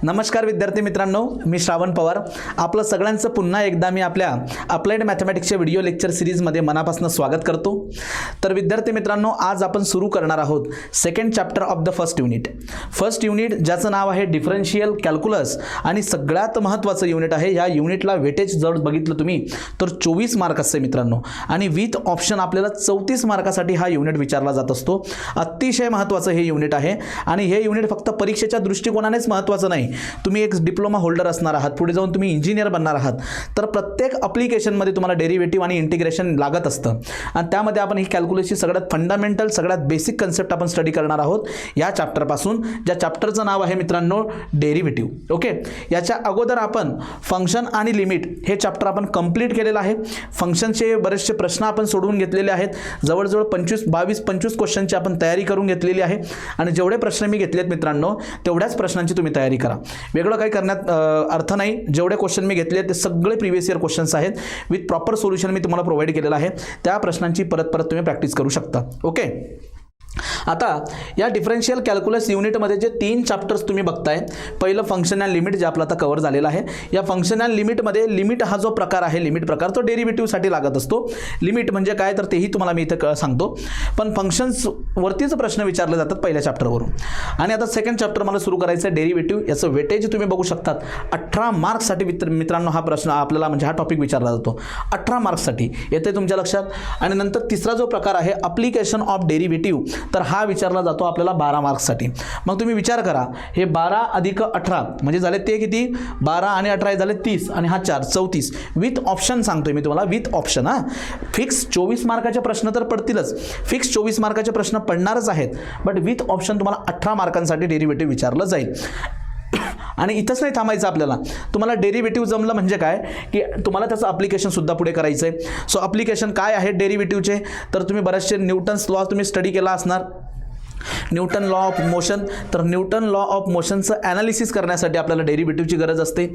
नमस्कार विद्यार्थी मित्रांनो, मी श्रावण पवार. आपलं सगळ्यांचं पुन्हा एकदा मी आपल्या अप्लाइड मॅथमॅटिक्सच्या व्हिडिओ लेक्चर सिरीजमध्ये मनापासून स्वागत करतो. तर विद्यार्थी मित्रांनो, आज आपण सुरू करणार आहोत second chapter of the first unit. First unit ज्याचं नाव आहे डिफरन्शियल कॅल्क्युलस आणि सगळ्यात महत्त्वाचं युनिट आहे. या युनिटला वेटेज जर बघितलं तुम्ही तर 24 मार्क असते मित्रांनो, आणि विथ ऑप्शन आपल्याला 34 मार्कासाठी हा युनिट विचारला जात असतो. अतिशय महत्त्वाचं हे युनिट आहे आणि हे युनिट फक्त परीक्षेच्या दृष्टिकोनानेच महत्त्वाचं नाही. तुम्ही एक डिप्लोमा होल्डर असणार आहात, पुढे जाऊन तुम्ही इंजिनियर बनणार आहात, तर प्रत्येक ॲप्लिकेशनमध्ये तुम्हाला डेरिव्हेटिव्ह आणि इंटिग्रेशन लागत असतं आणि त्यामध्ये आपण ही कॅल्क्युलसची सगळ्यात फंडामेंटल सगळ्यात बेसिक कन्सेप्ट आपण स्टडी करणार आहोत या चॅप्टरपासून, ज्या चॅप्टरचं नाव आहे मित्रांनो डेरिव्हेटिव्ह. ओके, याच्या अगोदर आपण फंक्शन आणि लिमिट हे चॅप्टर आपण कंप्लीट केलेलं आहे. फंक्शनचे बरेचसे प्रश्न आपण सोडवून घेतलेले आहेत. जवळजवळ 22-25 क्वेश्चनची आपण तयारी करून घेतलेली आहे आणि जेवढे प्रश्न मी घेतलेत मित्रांनो तेवढ्याच प्रश्नांची तुम्ही तयारी करा. वेगळं काही करण्यात अर्थ नाही. जेवढे क्वेश्चन मी घेतले ते सगळे प्रिव्हियस इयर क्वेश्चन्स आहेत. विथ प्रॉपर सोल्युशन मी तुम्हाला प्रोव्हाइड केलेलं आहे. त्या प्रश्नांची परत तुम्ही प्रॅक्टिस करू शकता. ओके, आता या डिफरन्शियल कॅल्क्युलस युनिटमध्ये जे 3 चॅप्टर्स तुम्ही बघताय, पहिलं फंक्शन अँड लिमिट जे आपलं आता कव्हर झालेलं आहे. या फंक्शन अँड लिमिटमध्ये लिमिट हा जो प्रकार आहे, लिमिट प्रकार, तो डेरिव्हेटिव्हसाठी लागत असतो. लिमिट म्हणजे काय तर तेही तुम्हाला मी इथं सांगतो, पण फंक्शन्सवरतीच प्रश्न विचारले जातात पहिल्या चॅप्टरवरून. आणि आता सेकंड चॅप्टर मला सुरू करायचं आहे डेरिव्हेटिव्ह. याचं वेटेज तुम्ही बघू शकतात 18 मार्क्ससाठी मित्रांनो हा प्रश्न आपल्याला म्हणजे हा टॉपिक विचारला जातो. 18 मार्क्ससाठी येते तुमच्या लक्षात. आणि नंतर तिसरा जो प्रकार आहे ॲप्लिकेशन ऑफ डेरिव्हेटिव्ह, तर हा विचारला जातो आपल्याला 12 मार्क्ससाठी. मग तुम्ही विचार करा, हे 12 अधिक 18 म्हणजे झाले ते किती, 12 आणि 18 झाले 30 आणि हा 4 34. विथ ऑप्शन सांगतोय मी तुम्हाला, विथ ऑप्शन. फिक्स 24 मार्काचे प्रश्न तर पडतीलच, फिक्स 24 मार्काचे प्रश्न पडणारच आहेत, बट विथ ऑप्शन तुम्हाला 18 मार्कांसाठी डेरिव्हेटिव्ह विचारलं जाईल. आणि इथंच नाही थांबायचं आपल्याला. तुम्हाला डेरिव्हेटिव्ह जमलं म्हणजे काय की तुम्हाला त्याचं ॲप्लिकेशनसुद्धा पुढे करायचं आहे. सो ॲप्लिकेशन काय आहे डेरिव्हेटिव्हचे, तर तुम्ही बरेचसे न्यूटन्स लॉ तुम्ही स्टडी केला असणार. न्यूटन लॉ ऑफ मोशन, तर न्यूटन लॉ ऑफ मोशनचं ॲनालिसिस करण्यासाठी आपल्याला डेरिव्हेटिव्हची गरज असते.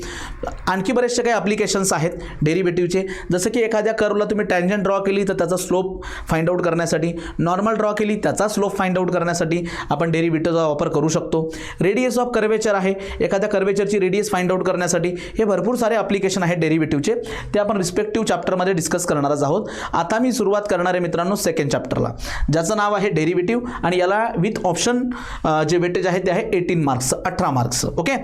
आणखी बरेचसे काही ॲप्लिकेशन्स आहेत डेरिव्हेटिव्हचे, जसं की एखाद्या कर्वला तुम्ही टँजंट ड्रॉ केली तर त्याचा स्लोप फाइंड आउट करण्यासाठी, नॉर्मल ड्रॉ केली त्याचा स्लोप फाइंड आउट करण्यासाठी आपण डेरिव्हेटिव्हचा वापर करू शकतो. रेडियस ऑफ कर्वेचर आहे, एखाद्या कर्वेचरची रेडियस फाइंड आउट करण्यासाठी. हे भरपूर सारे ॲप्लिकेशन आहेत डेरिव्हेटिव्हचे, ते आपण रिस्पेक्टिव्ह चॅप्टरमध्ये डिस्कस करणारच आहोत. आता मी सुरुवात करणार आहे मित्रांनो सेकंड चॅप्टरला, ज्याचं नाव आहे डेरिव्हेटिव्ह आणि याला विथ ऑप्शन जे वेटेज आहे ते आहे 18 मार्क्स, 18 मार्क्स. ओके,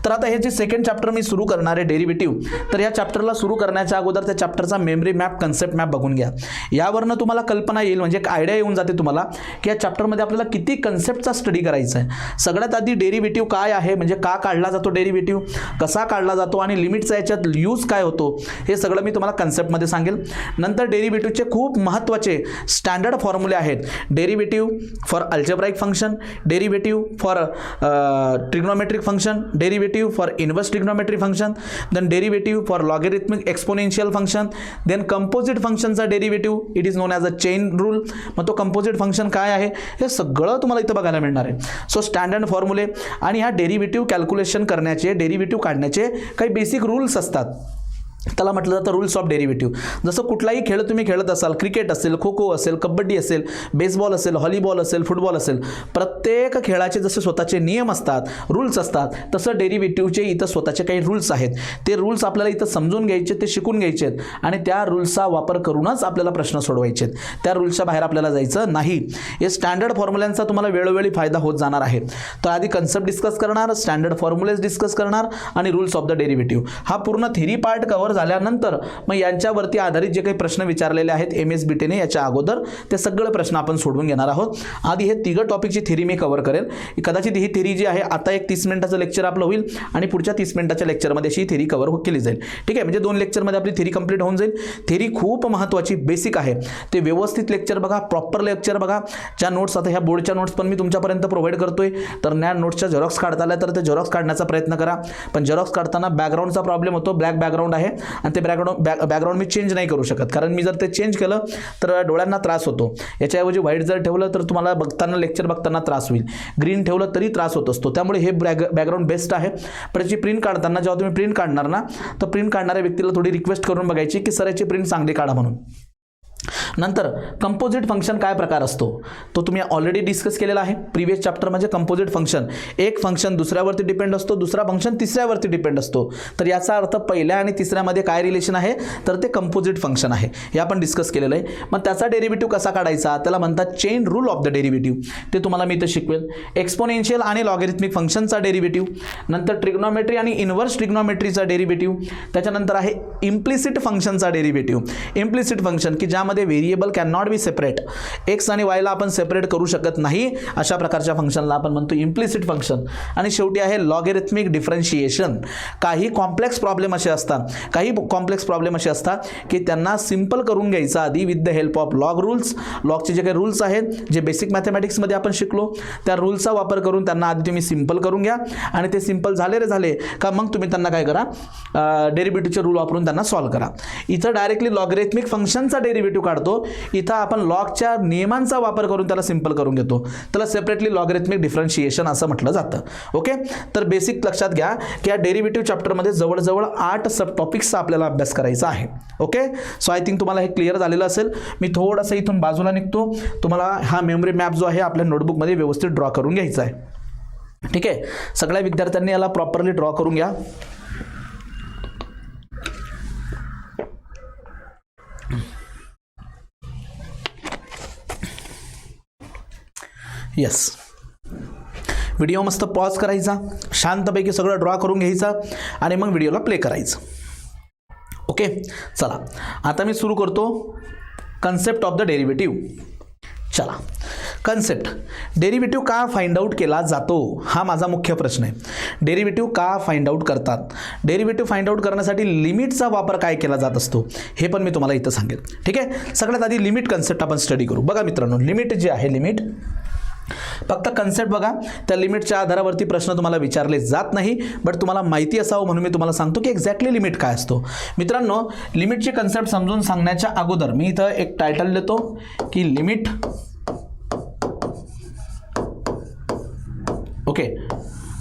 तर आता हे जे सेकंड चॅप्टर मी सुरू करणार आहे डेरिव्हेटिव्ह, तर या चॅप्टरला सुरू करण्याच्या अगोदर त्या चॅप्टरचा मेमरी मॅप, कन्सेप्ट मॅप बघून घ्या. यावरनं तुम्हाला कल्पना येईल, म्हणजे एक आयडिया येऊन जाते तुम्हाला की या चॅप्टरमध्ये आपल्याला किती कन्सेप्टचा स्टडी करायचा आहे. सगळ्यात आधी डेरिव्हेटिव्ह काय आहे, म्हणजे का काढला जातो डेरिव्हेटिव्ह, कसा काढला जातो आणि लिमिटचा याच्यात यूज काय होतो, हे सगळं मी तुम्हाला कन्सेप्टमध्ये सांगेल. नंतर डेरिव्हेटिव्हचे खूप महत्त्वाचे स्टँडर्ड फॉर्म्युले आहेत. Derivative for algebraic function, derivative for trigonometric function, derivative for inverse trigonometric function, then derivative for logarithmic exponential function, then composite फंक्शनचा derivative, it is known as a chain rule. मग तो कंपोजिट फंक्शन काय आहे हे सगळं तुम्हाला इथं बघायला मिळणार आहे. सो स्टँडर्ड फॉर्म्युले आणि ह्या डेरिव्हेटिव्ह कॅल्क्युलेशन करण्याचे, डेरिव्हेटिव्ह काढण्याचे काही बेसिक रूल्स असतात. त्याला म्हटलं जातं रूल्स ऑफ डेरिव्हेटिव्ह. जसं कुठलाही खेळ तुम्ही खेळत असाल, क्रिकेट असेल, खो खो असेल, कबड्डी असेल, बेसबॉल असेल, व्हॉलीबॉल असेल, फुटबॉल असेल, प्रत्येक खेळाचे जसे स्वतःचे नियम असतात, रूल्स असतात, तसं डेरिव्हेटिव्हचे इथं स्वतःचे काही रूल्स आहेत. ते रूल्स आपल्याला इथं समजून घ्यायचे, ते शिकून घ्यायचे आहेत आणि त्या रूल्सचा वापर करूनच आपल्याला प्रश्न सोडवायचे आहेत. त्या रूल्सच्या बाहेर आपल्याला जायचं नाही. हे स्टँडर्ड फॉर्म्युल्यांचा तुम्हाला वेळोवेळी फायदा होत जाणार आहे. तर आधी कन्सेप्ट डिस्कस करणार, स्टँडर्ड फॉर्म्युलेज डिस्कस करणार आणि रूल्स ऑफ द डेरिव्हेटिव्ह. हा पूर्ण थेरी पार्ट कव्हर झाल्यानंतर मग यांच्यावरती आधारित जे काही प्रश्न विचारलेले आहेत MSBTने याच्या अगोदर, ते सगळे प्रश्न आपण सोडवून घेणार आहोत. आधी हे तिघं टॉपिकची थेरी मी कव्हर करेल. कदाचित ही थेरी जी आहे आता एक 30 मिनिटाचं लेक्चर आपलं होईल आणि पुढच्या 30 मिनिटाच्या लेक्चरमध्ये अशी थेरी कव्हर केली जाईल. ठीक आहे, म्हणजे 2 लेक्चरमध्ये आपली थेरी कंप्लीट होऊन जाईल. थेरी खूप महत्त्वाची बेसिक आहे, ते व्यवस्थित लेक्चर बघा, प्रॉपर लेक्चर बघा. ज्या नोट्स आता ह्या बोर्डच्या नोट्स पण मी तुमच्यापर्यंत प्रोव्हाइड करतोय, तर त्या नोट्सच्या झेरॉक्स काढता आल्या तर ते झेरॉक्स काढण्याचा प्रयत्न करा. पण झेरॉक्स काढताना बॅकग्राऊंडचा प्रॉब्लेम होतो, ब्लॅक बॅकग्राऊंड आहे आणि ते बॅकग्राऊंड मी चेंज नाही करू शकत, कारण मी जर ते चेंज केलं तर डोळ्यांना त्रास होतो. याच्याऐवजी व्हाईट जर ठेवलं तर तुम्हाला बघताना, लेक्चर बघताना त्रास होईल. ग्रीन ठेवलं तरी त्रास होत असतो. त्यामुळे हे बॅकग्राऊंड बेस्ट आहे. पण याची प्रिंट काढताना जेव्हा तुम्ही प्रिंट काढणार ना, तर प्रिंट काढणाऱ्या व्यक्तीला थोडी रिक्वेस्ट करून बघायची की सर याची प्रिंट चांगली काढा म्हणून. नंतर कंपोजिट फंक्शन काय प्रकार असतो तो तुम्ही ऑलरेडी डिस्कस केलेला आहे प्रिव्हियस चॅप्टर म्हणजे कंपोजिट फंक्शन एक फंक्शन दुसऱ्यावरती डिपेंड असतो दुसरा फंक्शन तिसऱ्यावरती डिपेंड असतो तर याचा अर्थ पहिल्या आणि तिसऱ्यामध्ये काय रिलेशन आहे तर ते कंपोजिट फंक्शन आहे हे आपण डिस्कस केलेलं आहे मग त्याचा डेरिव्हेटिव्ह कसा काढायचा त्याला म्हणतात chain rule of the derivative ते तुम्हाला मी इथे शिकवेल एक्सपोनेन्शियल आणि लॉगॅरिथमिक फंक्शनचा डेरिव्हेटिव्ह नंतर ट्रिग्नोमेट्री आणि इन्व्हर्स ट्रिग्नोमेट्रीचा डेरिव्हेटिव्ह त्याच्यानंतर आहे इम्प्लिसिट फंक्शनचा डेरिव्हेटिव्ह इम्प्लिसिट फंक्शन की ज्यामध्ये variable can not be separate x आणि वायला आपण सेपरेट करू शकत नाही अशा प्रकारच्या फंक्शनला आपण म्हणतो इम्प्लिसिट फंक्शन आणि शेवटी आहे लॉगॅरिथमिक डिफरन्शिएशन काही कॉम्प्लेक्स प्रॉब्लेम असे असतात की त्यांना सिंपल करून घ्यायचं आधी with the help of log rules लॉगचे जे काही रूल्स आहेत जे बेसिक मॅथमॅटिक्समध्ये आपण शिकलो त्या रूल्सचा वापर करून त्यांना आधी तुम्ही सिंपल करून घ्या आणि ते सिंपल झाले का मग तुम्ही त्यांना काय करा डेरिव्हेटिव्हचे रूल वापरून त्यांना सॉल्व्ह करा इथं डायरेक्टली लॉगॅरिथमिक फंक्शनचा डेरिव्हेटिव्ह काढतो इथं आपण लॉगच्या नियमांचा वापर करून त्याला सिंपल करून घेतो त्याला सेपरेटली लॉगॅरिथमिक डिफरन्शिएशन असं म्हटलं जातं ओके तर बेसिक लक्षात घ्या की या डेरिव्हेटिव्ह चॅप्टरमध्ये जवळजवळ 8 सब टॉपिक्सचा आपल्याला अभ्यास करायचा आहे ओके सो आय थिंक तुम्हाला हे क्लिअर झालेलं असेल मी थोडंसं इथून बाजूला निघतो तुम्हाला हा मेमरी मॅप जो आहे आपल्या नोटबुकमध्ये व्यवस्थित ड्रॉ करून घ्यायचा आहे ठीक आहे सगळ्या विद्यार्थ्यांनी याला प्रॉपरली ड्रॉ करून घ्या यस व्हिडिओ मस्त पॉज करायचा शांतपैकी सगळं ड्रॉ करून घ्यायचा आणि मग व्हिडिओला प्ले करायचं ओके चला आता मी सुरू करतो कन्सेप्ट ऑफ द डेरिव्हेटिव्ह चला कन्सेप्ट डेरिव्हेटिव्ह का फाइंड आउट केला जातो हा माझा मुख्य प्रश्न आहे डेरिव्हेटिव्ह का फाइंड आउट करतात डेरिव्हेटिव्ह फाइंड आउट करण्यासाठी लिमिटचा वापर काय केला जात असतो हे पण मी तुम्हाला इथं सांगेन ठीक आहे सगळ्यात आधी लिमिट कन्सेप्ट आपण स्टडी करू बघा मित्रांनो लिमिट जे आहे लिमिट फक्त कन्सेप्ट बघा त्या लिमिटच्या आधारावरती प्रश्न तुम्हाला विचारले जात नाही बट तुम्हाला माहिती असावं म्हणून मी तुम्हाला सांगतो की एक्झॅक्टली लिमिट काय असतो मित्रांनो लिमिटची कन्सेप्ट समजून सांगण्याच्या अगोदर मी इथं एक टायटल देतो की लिमिट ओके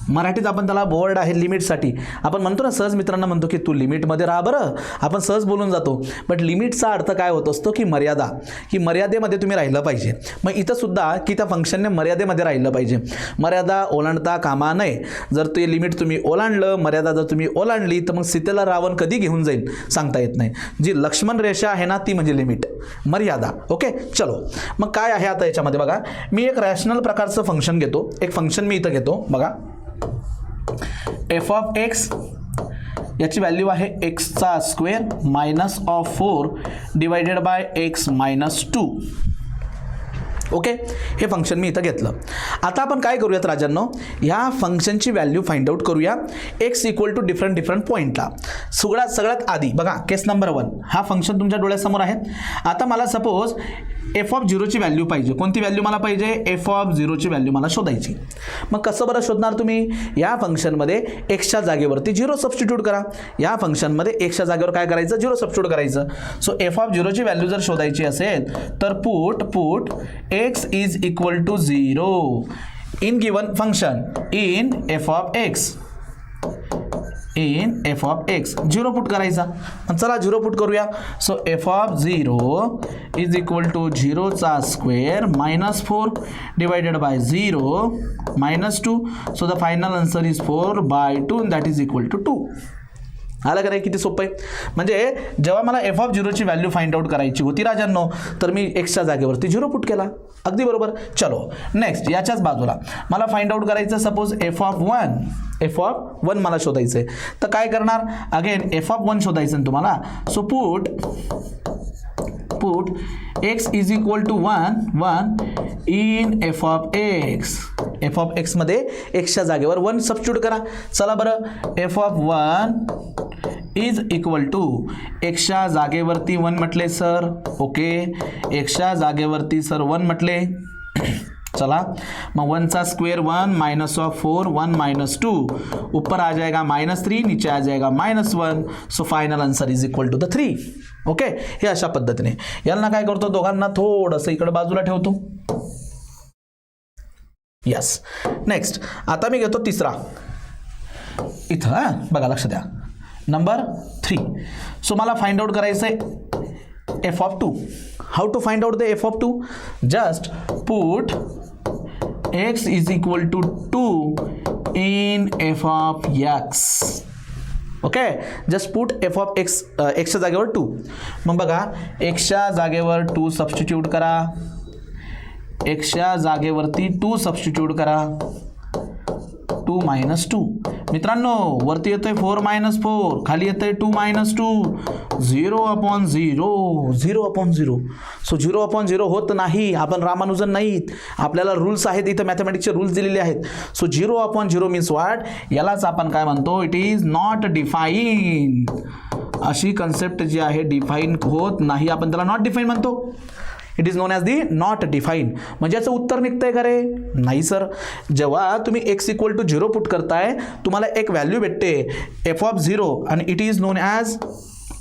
मराठीत आपण त्याला बोर्ड आहे लिमिटसाठी आपण म्हणतो ना सहज मित्रांना म्हणतो की तू लिमिटमध्ये राहा बरं आपण सहज बोलून जातो बट लिमिटचा अर्थ काय होत असतो की मर्यादा की मर्यादेमध्ये तुम्ही राहिलं पाहिजे मग इथं सुद्धा की त्या फंक्शनने मर्यादेमध्ये राहिलं पाहिजे मर्यादा ओलांडता कामा नये जर ते लिमिट तुम्ही ओलांडलं मर्यादा जर तुम्ही ओलांडली तर मग सीतेला रावण कधी घेऊन जाईल सांगता येत नाही जी लक्ष्मण रेषा आहे ना ती म्हणजे लिमिट मर्यादा ओके चलो मग काय आहे आता याच्यामध्ये बघा मी एक रॅशनल प्रकारचं फंक्शन घेतो एक फंक्शन मी इथं घेतो बघा एफ ऑफ एक्स याची व्हॅल्यू आहे एक्सचा square minus of 4 divided bye x minus 2 okay हे फंक्शन मी इथं घेतलं आता आपण काय करूयात राजांनो ह्या फंक्शनची व्हॅल्यू फाइंड आउट करूया एक्स इक्वल टू डिफरंट पॉईंटला सगळ्यात आधी बघा केस नंबर 1 हा फंक्शन तुमच्या डोळ्यासमोर आहे आता मला सपोज एफ ऑफ 0ची व्हॅल्यू पाहिजे कोणती व्हॅल्यू मला पाहिजे एफ ऑफ 0ची व्हॅल्यू मला शोधायची मग कसं बरं शोधणार तुम्ही या फंक्शनमध्ये एक्सच्या जागेवरती 0 सबस्टिट्यूट करा या फंक्शनमध्ये एक्सच्या जागेवर काय करायचं 0 सबस्टिट्यूट करायचं सो एफ ऑफ 0ची व्हॅल्यू जर शोधायची असेल तर put x is equal to 0 in given function in F of X 0 put करायचा चला 0 पुट करूया so F of 0 is equal to 0चा square minus 4 divided by 0 minus 2 so the final answer is 4/2 that is equal to 2 आलं का नाही किती सोपं आहे म्हणजे जेव्हा मला एफ ऑफ 0ची व्हॅल्यू फाइंड आउट करायची होती राजांनो तर मी एक्सच्या जागेवरती 0 पुट केला अगदी बरोबर चलो नेक्स्ट याच्याच बाजूला मला फाइंड आउट करायचं सपोज एफ ऑफ 1 मला शोधायचं आहे तर काय करणार अगेन एफ ऑफ 1 शोधायचं आहे तुम्हाला so put x is equal to 1 in F of x मध्ये एक्सच्या जागेवर 1 सबस्टिट्यूट करा चला बरं f of 1 is equal to एक्सच्या जागेवरती 1 म्हटले सर ओके एक्सच्या जागेवरती सर 1 म्हटले चला मग 1 चा स्क्वेयर 1 माइनस ऑफ 4 1 माइनस 2 ऊपर आ जाएगा -3 नीचे आ जाएगा -1 so final answer is equal to the 3 okay हे अशा पद्धतीने यांना काय करतो दोघांना थोडंसं इकडे बाजूला ठेवतो यस नेक्स्ट आता मी घेतो तिसरा इथं बघा लक्ष द्या नंबर 3 सो मला फाइंड आउट करायचं आहे f of 2. How to find out the f of 2? Just put x is equal to 2 in f of x. Okay, just put f of x च्या जागेवर 2. मग बघा xच्या जागेवर 2 सबस्टिट्यूट करा, xच्या जागेवरती 2 सबस्टिट्यूट करा. 2 minus 2 मित्रांनो, वरती येतोय 4 minus 4, खाली येतोय 2 minus 2. 0/0, 0/0. सो 0/0 होत नाही. आपण रामानुजन नाहीत, आपल्याला रूल्स आहेत इथं, मॅथमॅटिक्सचे रूल्स दिलेले आहेत. सो 0/0 मीन्स व्हॉट, यालाच आपण काय म्हणतो, इट इज नॉट डिफाईन. अशी कन्सेप्ट जी आहे डिफाईन होत नाही, आपण त्याला नॉट डिफाईन म्हणतो. It is known as the not define. म्हणजे याचं उत्तर निघतंय का रे? नाही सर. जेव्हा तुम्ही x इक्वल टू 0 पुट करताय, तुम्हाला एक व्हॅल्यू भेटते f of 0 आणि it is known as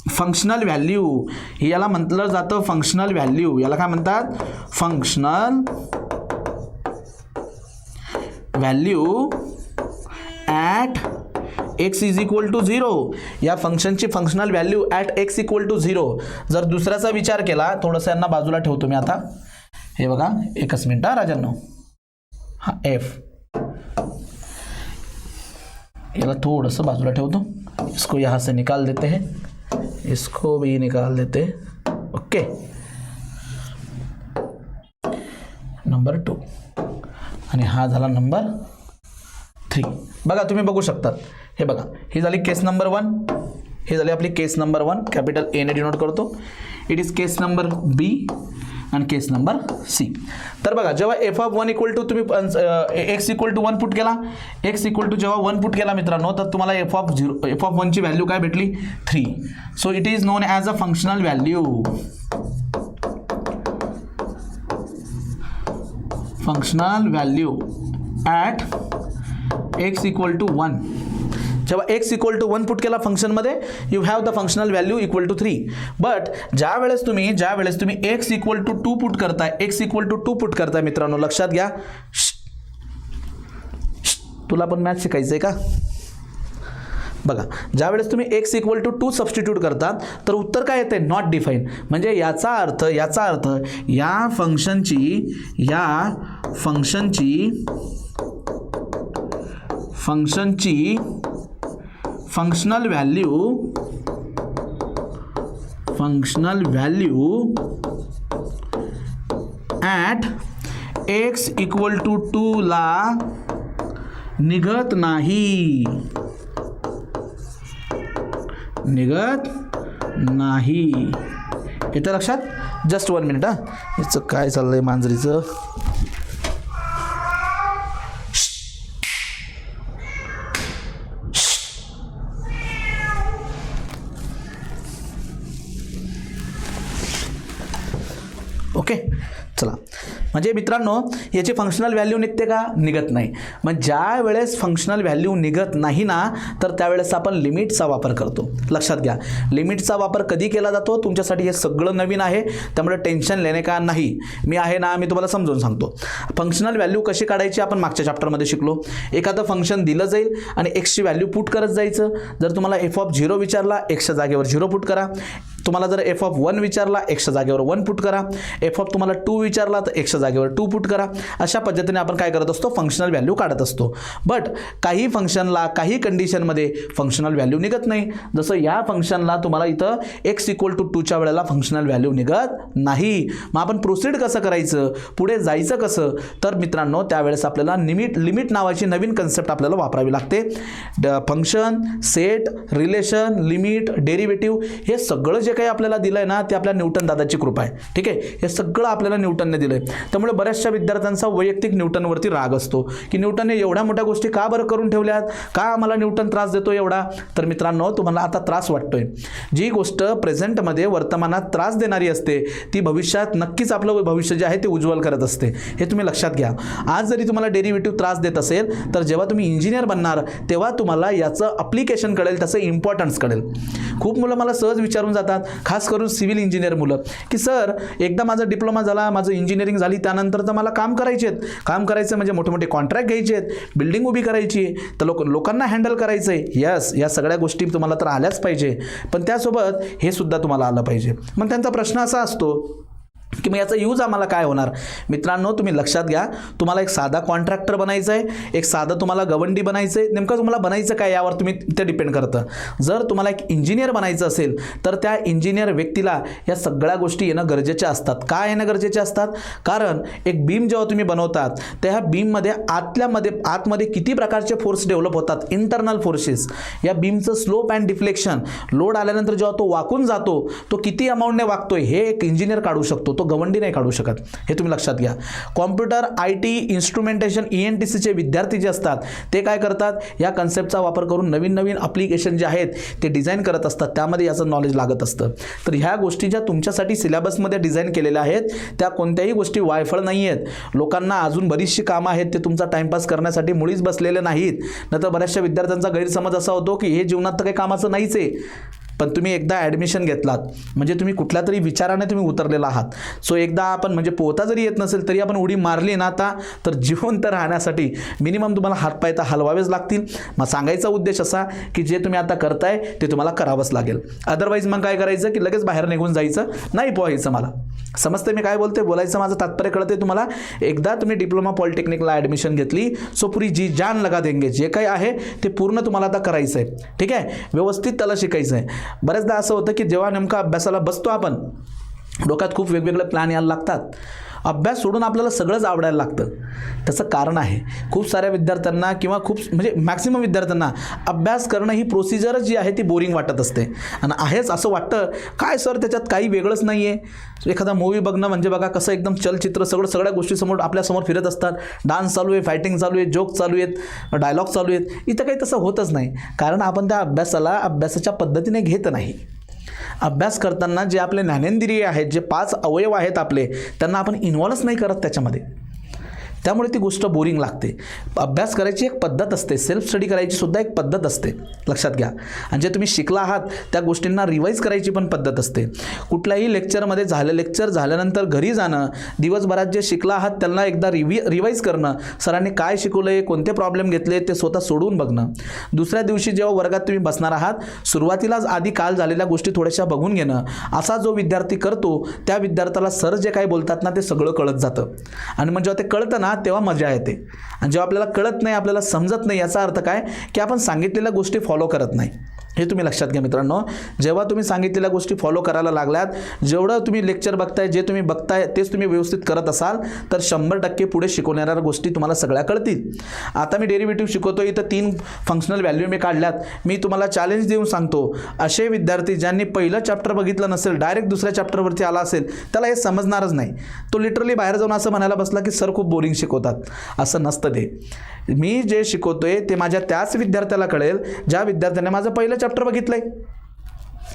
functional value. याला म्हटलं जातं फंक्शनल व्हॅल्यू. याला काय म्हणतात? Functional value at x is equal to 0. या फंक्शनची functional value at x equal to 0. जर दुसऱ्याचा विचार केला, थोडंसं यांना बाजूला ठेवतो मी आता. हे बघा, एकच मिनिट हा राजांनो. हा f, याला थोडंसं बाजूला ठेवतो. इसको यहाँ से निकाल देते हैं, इसको भी निकाल देते. ओके, नंबर 2 आणि हा झाला नंबर 3. बघा तुम्ही बघू शकतात. हे बघा, ही झाली केस नंबर 1, ही झाली आपली केस नंबर 1, कॅपिटल ए ने डिनोट करतो. इट इज केस नंबर बी आणि केस नंबर सी. तर बघा, जेव्हा f of 1 इक्वल टू तुम्ही x इक्वल टू 1 पुट केला, x इक्वल टू जेव्हा 1 पुट केला मित्रांनो, तर तुम्हाला f of 1 ची व्हॅल्यू काय भेटली? 3. So it is known as a functional value. Functional value at x equal to 1. जेव्हा x इक्वल टू 1 पुट केला फंक्शनमध्ये, you have the functional value equal to 3. But ज्या वेळेस तुम्ही x इक्वल टू 2 पुट करताय, x equal to 2 put करताय मित्रांनो, लक्षात घ्या. तुला पण मॅथ शिकायचं आहे का? बघा, ज्या वेळेस तुम्ही x इक्वल टू 2 सबस्टिट्यूट करतात, तर उत्तर काय येते? Not define. म्हणजे याचा अर्थ या फंक्शनची functional value at x equal to 2 ला निघत नाही. येतं लक्षात? Just 1 minute. याचं काय चाललंय मांजरीचं? ओके, चला. म्हणजे मित्रांनो, याची फंक्शनल व्हॅल्यू निघते का? निघत नाही. मग ज्या वेळेस फंक्शनल व्हॅल्यू निघत नाही ना, तर त्यावेळेस आपण लिमिटचा वापर करतो. लक्षात घ्या, लिमिटचा वापर कधी केला जातो? तुमच्यासाठी हे सगळं नवीन आहे, त्यामुळे टेन्शन लेणे का नाही. मी आहे ना, मी तुम्हाला समजून सांगतो. फंक्शनल व्हॅल्यू कशी काढायची आपण मागच्या चॅप्टरमध्ये शिकलो. एखादं फंक्शन दिलं जाईल आणि एक्सची व्हॅल्यू पुट करत जायचं. जर तुम्हाला f of 0 विचारला, एक्सच्या जागेवर 0 पुट करा. तुम्हाला जर f of 1 विचारला, एक्सच्या जागेवर 1 पुट करा. f of तुम्हाला 2 विचारला, तर एक्सच्या जागेवर 2 पुट करा. अशा पद्धतीने आपण काय करत असतो? फंक्शनल व्हॅल्यू काढत असतो. बट काही फंक्शनला काही कंडिशनमध्ये फंक्शनल व्हॅल्यू निघत नाही. जसं या फंक्शनला तुम्हाला इथं x इक्वल टू 2च्या वेळेला फंक्शनल व्हॅल्यू निघत नाही. मग आपण प्रोसीड कसं करायचं? पुढे जायचं कसं? तर मित्रांनो, त्यावेळेस आपल्याला लिमिट नावाची नवीन कन्सेप्ट आपल्याला वापरावी लागते. Function, set, relation, limit, derivative, हे सगळं जे काही आपल्याला दिलंय ना, ते आपल्या न्यूटन दादाची कृपा आहे. ठीक आहे, हे सगळं आपल्याला न्यूटनने दिलंय. त्यामुळे बऱ्याचशा विद्यार्थ्यांचा वैयक्तिक न्यूटनवरती राग असतो की न्यूटनने एवढ्या मोठ्या गोष्टी का बरं करून ठेवल्यात, का आम्हाला न्यूटन त्रास देतो एवढा. तर मित्रांनो, तुम्हाला आता त्रास वाटतोय. जी गोष्ट प्रेझेंटमध्ये वर्तमानात त्रास देणारी असते, ती भविष्यात नक्कीच आपलं भविष्य जे आहे ते उज्ज्वल करत असते. हे तुम्ही लक्षात घ्या. आज जरी तुम्हाला डेरिव्हेटिव्ह त्रास देत असेल, तर जेव्हा तुम्ही इंजिनियर बनणार, तेव्हा तुम्हाला याचं अप्लिकेशन कळेल, त्याचं इम्पॉर्टन्स कळेल. खूप मुलं मला सहज विचारून जातात, खास करून सिव्हिल इंजिनियर मुलं, की सर एकदा माझा डिप्लोमा झाला, माझं इंजिनिअरिंग झाली, त्यानंतर तर मला काम करायचं म्हणजे मोठे मोठे कॉन्ट्रॅक्ट घ्यायचे आहेत, बिल्डिंग उभी करायची, तर लोकांना हँडल करायचं आहे. यस, या सगळ्या गोष्टी तुम्हाला तर आल्याच पाहिजे, पण त्यासोबत हे सुद्धा तुम्हाला आलं पाहिजे. मग त्यांचा प्रश्न असा असतो की मग याचा यूज आम्हाला काय होणार? मित्रांनो, तुम्ही लक्षात घ्या, तुम्हाला एक साधा कॉन्ट्रॅक्टर बनायचं आहे, एक साधं तुम्हाला गवंडी बनायचं आहे. नेमकं तुम्हाला बनायचं काय यावर ते डिपेंड करतं. जर तुम्हाला एक इंजिनियर बनायचं असेल तर त्या इंजिनियर व्यक्तीला या सगळ्या गोष्टी येणं गरजेच्या असतात. काय येणं गरजेचे असतात? कारण एक बीम जेव्हा तुम्ही बनवतात त्या ह्या बीममध्ये आतमध्ये किती प्रकारचे फोर्स डेव्हलप होतात, इंटरनल फोर्सेस. या बीमचं स्लोप अँड डिफ्लेक्शन, लोड आल्यानंतर जेव्हा तो वाकून जातो तो किती अमाऊंटने वाकतोय हे एक इंजिनियर काढू शकतो, तो गवंडी नाही काढू शकत. हे तुम्ही लक्षात घ्या. कॉम्प्युटर, IT, इन्स्ट्रुमेंटेशन, ENTCचे विद्यार्थी जे असतात ते काय करतात, या कन्सेप्टचा वापर करून नवीन ॲप्लिकेशन जे आहेत ते डिझाईन करत असतात. त्यामध्ये याचं नॉलेज लागत असतं. तर ह्या गोष्टी ज्या तुमच्यासाठी सिलेबसमध्ये डिझाईन केलेल्या आहेत त्या कोणत्याही गोष्टी वायफळ नाही आहेत. लोकांना अजून बरीचशी कामं आहेत, ते तुमचा टाइमपास करण्यासाठी मुळीच बसलेले नाहीत. नाहीतर बऱ्याचशा विद्यार्थ्यांचा गैरसमज असा होतो की हे जीवनात तर काही कामाचं नाहीच आहे. पण तुम्ही एकदा ॲडमिशन घेतलात म्हणजे तुम्ही कुठल्या तरी विचाराने तुम्ही उतरलेला आहात. सो एकदा आपण म्हणजे पोहता जरी येत नसेल तरी आपण उडी मारली ना आता, तर जिवंत राहण्यासाठी मिनिमम तुम्हाला हातपाय तर हलवावेच लागतील. मग सांगायचा उद्देश असा की जे तुम्ही आता करताय ते तुम्हाला करावंच लागेल. अदरवाईज मग काय करायचं की लगेच बाहेर निघून जायचं, नाही पोहायचं. मला समजते मी काय बोलते, बोलायचं माझं तात्पर्य कळते तुम्हाला. एकदा तुम्ही डिप्लोमा पॉलिटेक्निकला ॲडमिशन घेतली सो पुरी जी जान लगा देंगे, जे काही आहे ते पूर्ण तुम्हाला आता करायचं आहे. ठीक आहे, व्यवस्थित त्याला शिकायचं आहे. बऱ्याचदा असं होतं की जेव्हा नेमका अभ्यासाला बसतो आपण, डोक्यात खूप वेगवेगळे प्लॅन यायला लागतात. अभ्यास सोडून आपल्याला सगळंच आवडायला लागतं. त्याचं कारण आहे, खूप साऱ्या विद्यार्थ्यांना किंवा म्हणजे मॅक्सिमम विद्यार्थ्यांना अभ्यास करणं ही प्रोसिजर जी आहे ती बोरिंग वाटत असते. आणि आहेच असं वाटतं, काय सर त्याच्यात काही वेगळंच नाही आहे. एखादा मूवी बघणं म्हणजे बघा कसं एकदम चलचित्र सगळ्या गोष्टी आपल्यासमोर फिरत असतात. डान्स चालू आहे, फायटिंग चालू आहे, जोक चालू आहेत, डायलॉग चालू आहेत. इथं काही तसं होतच नाही, कारण आपण त्या अभ्यासाच्या पद्धतीने घेत नाही. अभ्यास करताना जे आपले ज्ञानेंद्रिय आहेत, जे 5 अवयव आहेत आपले, त्यांना आपण इन्व्हॉल्वच नाही करत त्याच्यामध्ये. त्यामुळे ती गोष्ट बोरिंग लागते. अभ्यास करायची एक पद्धत असते, सेल्फ स्टडी करायची सुद्धा एक पद्धत असते, लक्षात घ्या. आणि जे तुम्ही शिकला आहात त्या गोष्टींना रिवाईज करायची पण पद्धत असते. कुठल्याही लेक्चर झाल्यानंतर घरी जाणं, दिवसभरात जे शिकला आहात त्यांना एकदा रिवाईज करणं, सरांनी काय शिकवलंय, कोणते प्रॉब्लेम घेतले ते स्वतः सोडवून बघणं. दुसऱ्या दिवशी जेव्हा वर्गात तुम्ही बसणार आहात, सुरुवातीलाच आधी काल झालेल्या गोष्टी थोड्याशा बघून घेणं. असा जो विद्यार्थी करतो त्या विद्यार्थ्याला सर जे काही बोलतात ना ते सगळं कळत जातं. आणि मग जेव्हा ते कळतं ना तेव्हा मजा येते. आणि जेव्हा आपल्याला कळत नाही, आपल्याला समजत नाही, याचा अर्थ काय की आपण सांगितलेल्या गोष्टी फॉलो करत नाही. हे तुम्ही लक्षात घ्या मित्रांनो. जेव्हा तुम्ही सांगितलेल्या गोष्टी फॉलो करायला लागल्यात, जेवढं तुम्ही लेक्चर बघताय, जे तुम्ही बघताय तेच तुम्ही व्यवस्थित करत असाल तर 100% पुढे शिकवणाऱ्या गोष्टी तुम्हाला सगळ्या कळतील. आता मी डेरिव्हेटिव्ह शिकवतो, इथं 3 फंक्शनल व्हॅल्यू मी काढल्यात. मी तुम्हाला चॅलेंज देऊन सांगतो, असे विद्यार्थी ज्यांनी पहिलं चॅप्टर बघितलं नसेल, डायरेक्ट दुसऱ्या चॅप्टरवरती आला असेल, त्याला हे समजणारच नाही. तो लिटरली बाहेर जाऊन असं म्हणायला बसला की सर खूप बोरिंग शिकवतात. असं नसतं ते. मी जे शिकवतोय ते माझ्या त्याच विद्यार्थ्याला कळेल ज्या विद्यार्थ्याने माझं पहिलं चॅप्टर बघितलंय.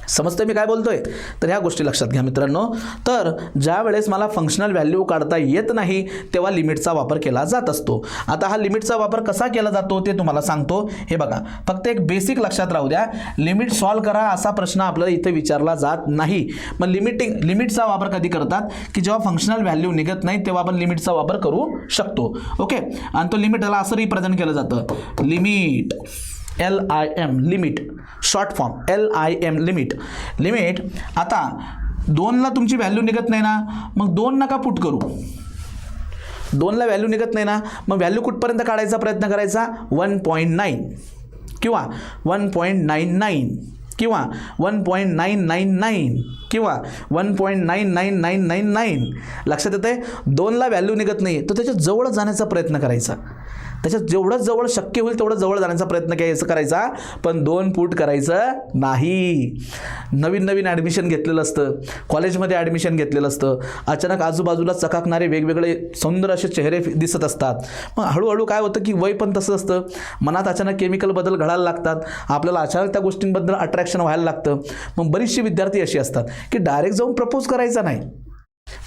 समजते मी काय बोलतोय? तर ह्या गोष्टी लक्षात घ्या मित्रांनो. तर ज्या वेळेस मला फंक्शनल व्हॅल्यू काढता येत नाही तेव्हा लिमिटचा वापर केला जात असतो. आता हा लिमिटचा वापर कसा केला जातो ते तुम्हाला सांगतो. हे बघा, फक्त एक बेसिक लक्षात राहू द्या, लिमिट सॉल्व करा असा प्रश्न आपल्याला इथे विचारला जात नाही. मग लिमिटचा वापर कधी करतात की जेव्हा फंक्शनल व्हॅल्यू निघत नाही तेव्हा आपण लिमिटचा वापर करू शकतो. ओके, आणि तो लिमिटला असं रिप्रेझेंट केलं जातं, limit, LIM, limit, short form LIM, limit. आता 2ला तुमची व्हॅल्यू निघत नाही ना, मग 2 नका पुट करू. 2ला व्हॅल्यू निघत नाही ना, मग व्हॅल्यू कुठपर्यंत काढायचा प्रयत्न करायचा, 1.9 किंवा 1.99 किंवा 1.999 किंवा 1.99999. लक्षात येते? 2ला व्हॅल्यू निघत नाही तर त्याच्या जवळ जाण्याचा प्रयत्न करायचा. त्याच्यात जेवढं जवळ शक्य होईल तेवढं जवळ जाण्याचा प्रयत्न करायचा, पण 2 पुट करायचं नाही. नवीन ॲडमिशन घेतलेलं असतं, कॉलेजमध्ये ॲडमिशन घेतलेलं असतं, अचानक आजूबाजूला चकाकणारे वेगवेगळे सुंदर असे चेहरे दिसत असतात. मग हळूहळू काय होतं की वय पण तसं असतं, मनात अचानक केमिकल बदल घडायला लागतात, आपल्याला अचानक त्या गोष्टींबद्दल अट्रॅक्शन व्हायला लागतं. मग बरीचशी विद्यार्थी अशी असतात की डायरेक्ट जाऊन प्रपोज करायचा नाही,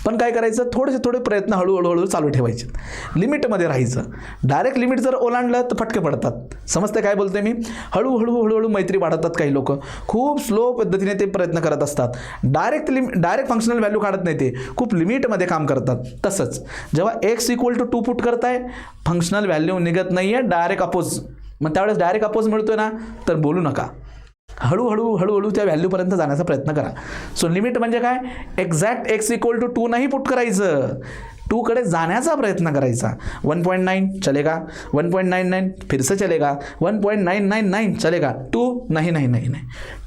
पण काय करायचं, थोडे प्रयत्न हळूहळू चालू ठेवायचे, लिमिटमध्ये राहायचं. डायरेक्ट लिमिट जर ओलांडलं तर फटके पडतात. समजते काय बोलते मी? हळूहळू मैत्री वाढवतात काही लोक, खूप स्लो पद्धतीने ते प्रयत्न करत असतात. डायरेक्ट फंक्शनल व्हॅल्यू काढत नाही, ते खूप लिमिटमध्ये काम करतात. तसंच जेव्हा x = 2 पुट करताय, फंक्शनल व्हॅल्यू निघत नाही आहे, डायरेक्ट अपोज. मग त्यावेळेस डायरेक्ट अपोज मिळतोय ना, तर बोलू नका, हळूहळू त्या व्हॅल्यूपर्यंत जाण्याचा प्रयत्न करा. सो लिमिट म्हणजे काय, एक्झॅक्ट x = 2 नाही पुट करायचं, 2 कडे जाण्याचा प्रयत्न करायचा. 1.9 चलेगा, 1.99 फिर से चलेगा, 1.999 चलेगा, 2 नहीं,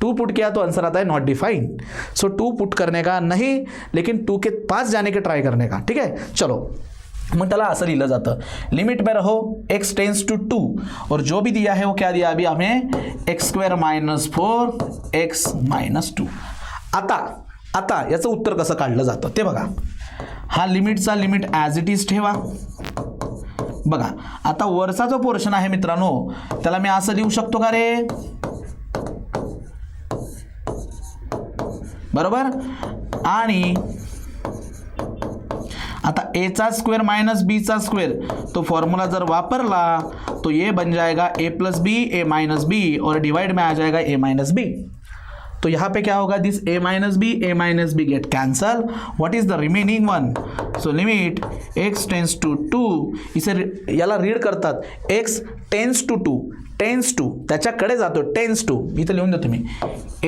2 पुट किया तो आंसर आता है नॉट डिफाइंड. सो 2 पुट करने का नहीं, लेकिन 2 के पास जाने के ट्राई करने का. ठीक है, चलो. मग त्याला असं लिहिलं जातं, लिमिट में रहो x टेंस टू 2, और जो भी दिया है वो क्या दिया अभी हमें, x² - 4x - 2. आता याचं उत्तर कसं काढलं जातं ते बघा. हा लिमिटचा लिमिट ॲज इट इज ठेवा. बघा आता वरचा जो पोर्शन आहे मित्रांनो, त्याला मी असं लिहू शकतो का रे, बरोबर. आणि आता a² - b², तो फॉर्मूला जर वापरला तो ये बन जाएगा a + b a - b, और डिवाइड में आ जाएगा a - b. तो यहाँ पे क्या होगा, this a - b get cancel. What is the remaining one? So limit x tends to 2, इसे याला रीड करतात x टेंस टू 2, त्याच्याकडे जातो, टेंस टू, इथे लिहून देतो मी,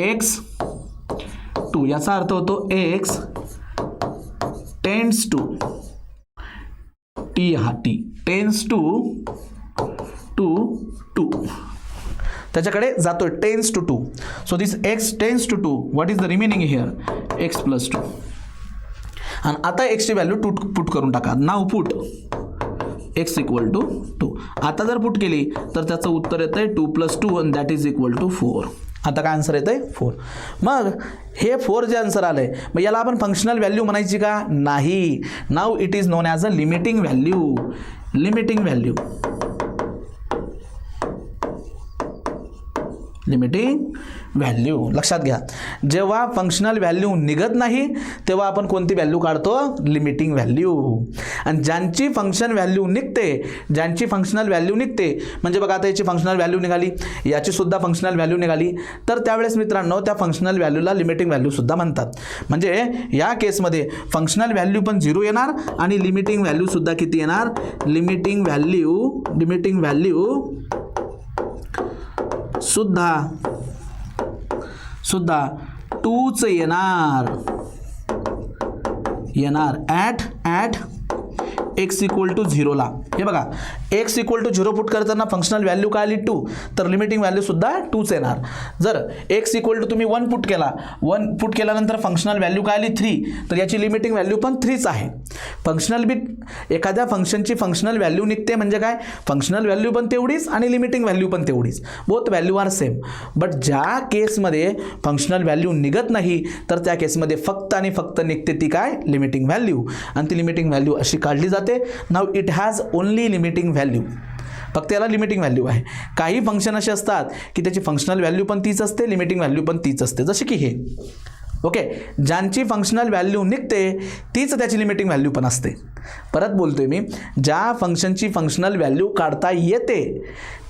x 2, याचा अर्थ होतो x tends to tends to 2, त्याच्याकडे जातो, tends to 2. So this x tends to 2, what is the remaining here, x + 2. आणि आता x ची व्हॅल्यू पुट करून टाका. नाव पुट x = 2. आता जर पुट केली तर त्याचं उत्तर येतंय 2 + 2 आणि दॅट इज = 4. आता काय आन्सर येतंय 4. मग हे 4 जे आन्सर आलंय, मग याला आपण फंक्शनल व्हॅल्यू म्हणायची का? नाही. Now it is known as a limiting value. Limiting value लक्षात घ्या. जेव्हा फंक्शनल व्हॅल्यू निघत नाही तेव्हा आपण कोणती व्हॅल्यू काढतो? Limiting value. आणि ज्यांची फंक्शनल व्हॅल्यू निघते म्हणजे बघा आता याची फंक्शनल व्हॅल्यू निघाली, याची सुद्धा फंक्शनल व्हॅल्यू निघाली, तर त्यावेळेस मित्रांनो त्या फंक्शनल व्हॅल्यूला लिमिटिंग व्हॅल्यू सुद्धा म्हणतात. म्हणजे या केसमध्ये फंक्शनल व्हॅल्यू पण 0 येणार आणि लिमिटिंग व्हॅल्यू सुद्धा किती येणार? लिमिटिंग व्हॅल्यू सुद्धा 2च येणार ॲट x = 0 ला. हे बघा x = 0 पुट करताना फंक्शनल व्हॅल्यू काय आली 2, तर लिमिटिंग व्हॅल्यू सुद्धा 2च येणार. जर x = तुम्ही 1 पुट केला, 1 पुट केल्यानंतर फंक्शनल व्हॅल्यू काय आली 3, तर याची लिमिटिंग व्हॅल्यू पण 3च आहे. एखाद्या फंक्शनची फंक्शनल व्हॅल्यू निघते म्हणजे काय, फंक्शनल व्हॅल्यू पण तेवढीच आणि लिमिटिंग व्हॅल्यू पण तेवढीच, both value are same. But ज्या केसमध्ये फंक्शनल व्हॅल्यू निघत नाही तर त्या केसमध्ये फक्त आणि फक्त निघते ती काय, लिमिटिंग व्हॅल्यू. आणि ती लिमिटिंग व्हॅल्यू अशी काढली जाते. Now it has only limiting value, फक्त याला लिमिटिंग व्हॅल्यू आहे. काही फंक्शन असे असतात की त्याची फंक्शनल व्हॅल्यू पण तीच असते, लिमिटिंग व्हॅल्यू पण तीच असते, जसे की हे. ओके, ज्यांची फंक्शनल व्हॅल्यू निघते तीच त्याची लिमिटिंग व्हॅल्यू पण असते. परत बोलतोय मी, ज्या फंक्शनची फंक्शनल व्हॅल्यू काढता येते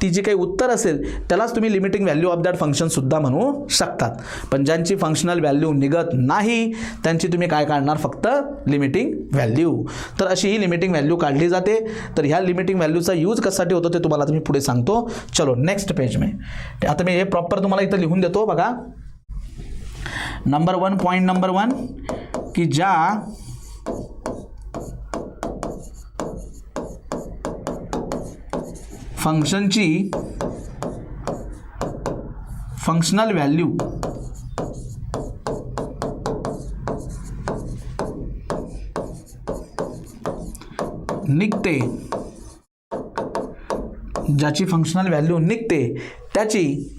ती जी काही उत्तर असेल त्यालाच तुम्ही limiting value of that function सुद्धा म्हणू शकतात. पण ज्यांची फंक्शनल व्हॅल्यू निघत नाही त्यांची तुम्ही काय काढणार, फक्त लिमिटिंग व्हॅल्यू. तर अशी ही लिमिटिंग व्हॅल्यू काढली जाते. तर ह्या लिमिटिंग व्हॅल्यूचा यूज कशासाठी होतो ते तुम्हाला मी पुढे सांगतो. चलो नेक्स्ट पेज में. आता मी हे प्रॉपर तुम्हाला इथं लिहून देतो बघा. पॉइंट नंबर 1 की ज्या फंक्शनची फंक्शनल व्हॅल्यू निघते, ज्याची फंक्शनल व्हॅल्यू निघते त्याची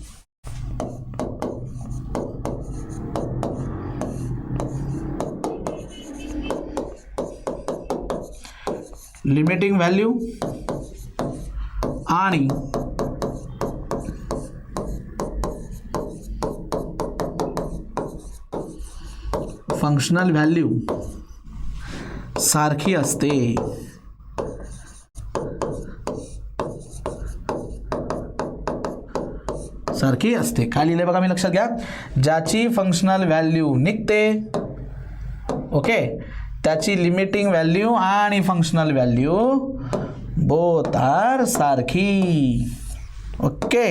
लिमिटिंग व्हॅल्यू आणि फंक्शनल व्हॅल्यू सारखी असते. सारखी असते. काय लिहिले बघा, मी लक्षात घ्या. ज्याची फंक्शनल व्हॅल्यू निघते, ओके, त्याची लिमिटिंग व्हॅल्यू आणि फंक्शनल व्हॅल्यू बोथ आर सारखी. ओके,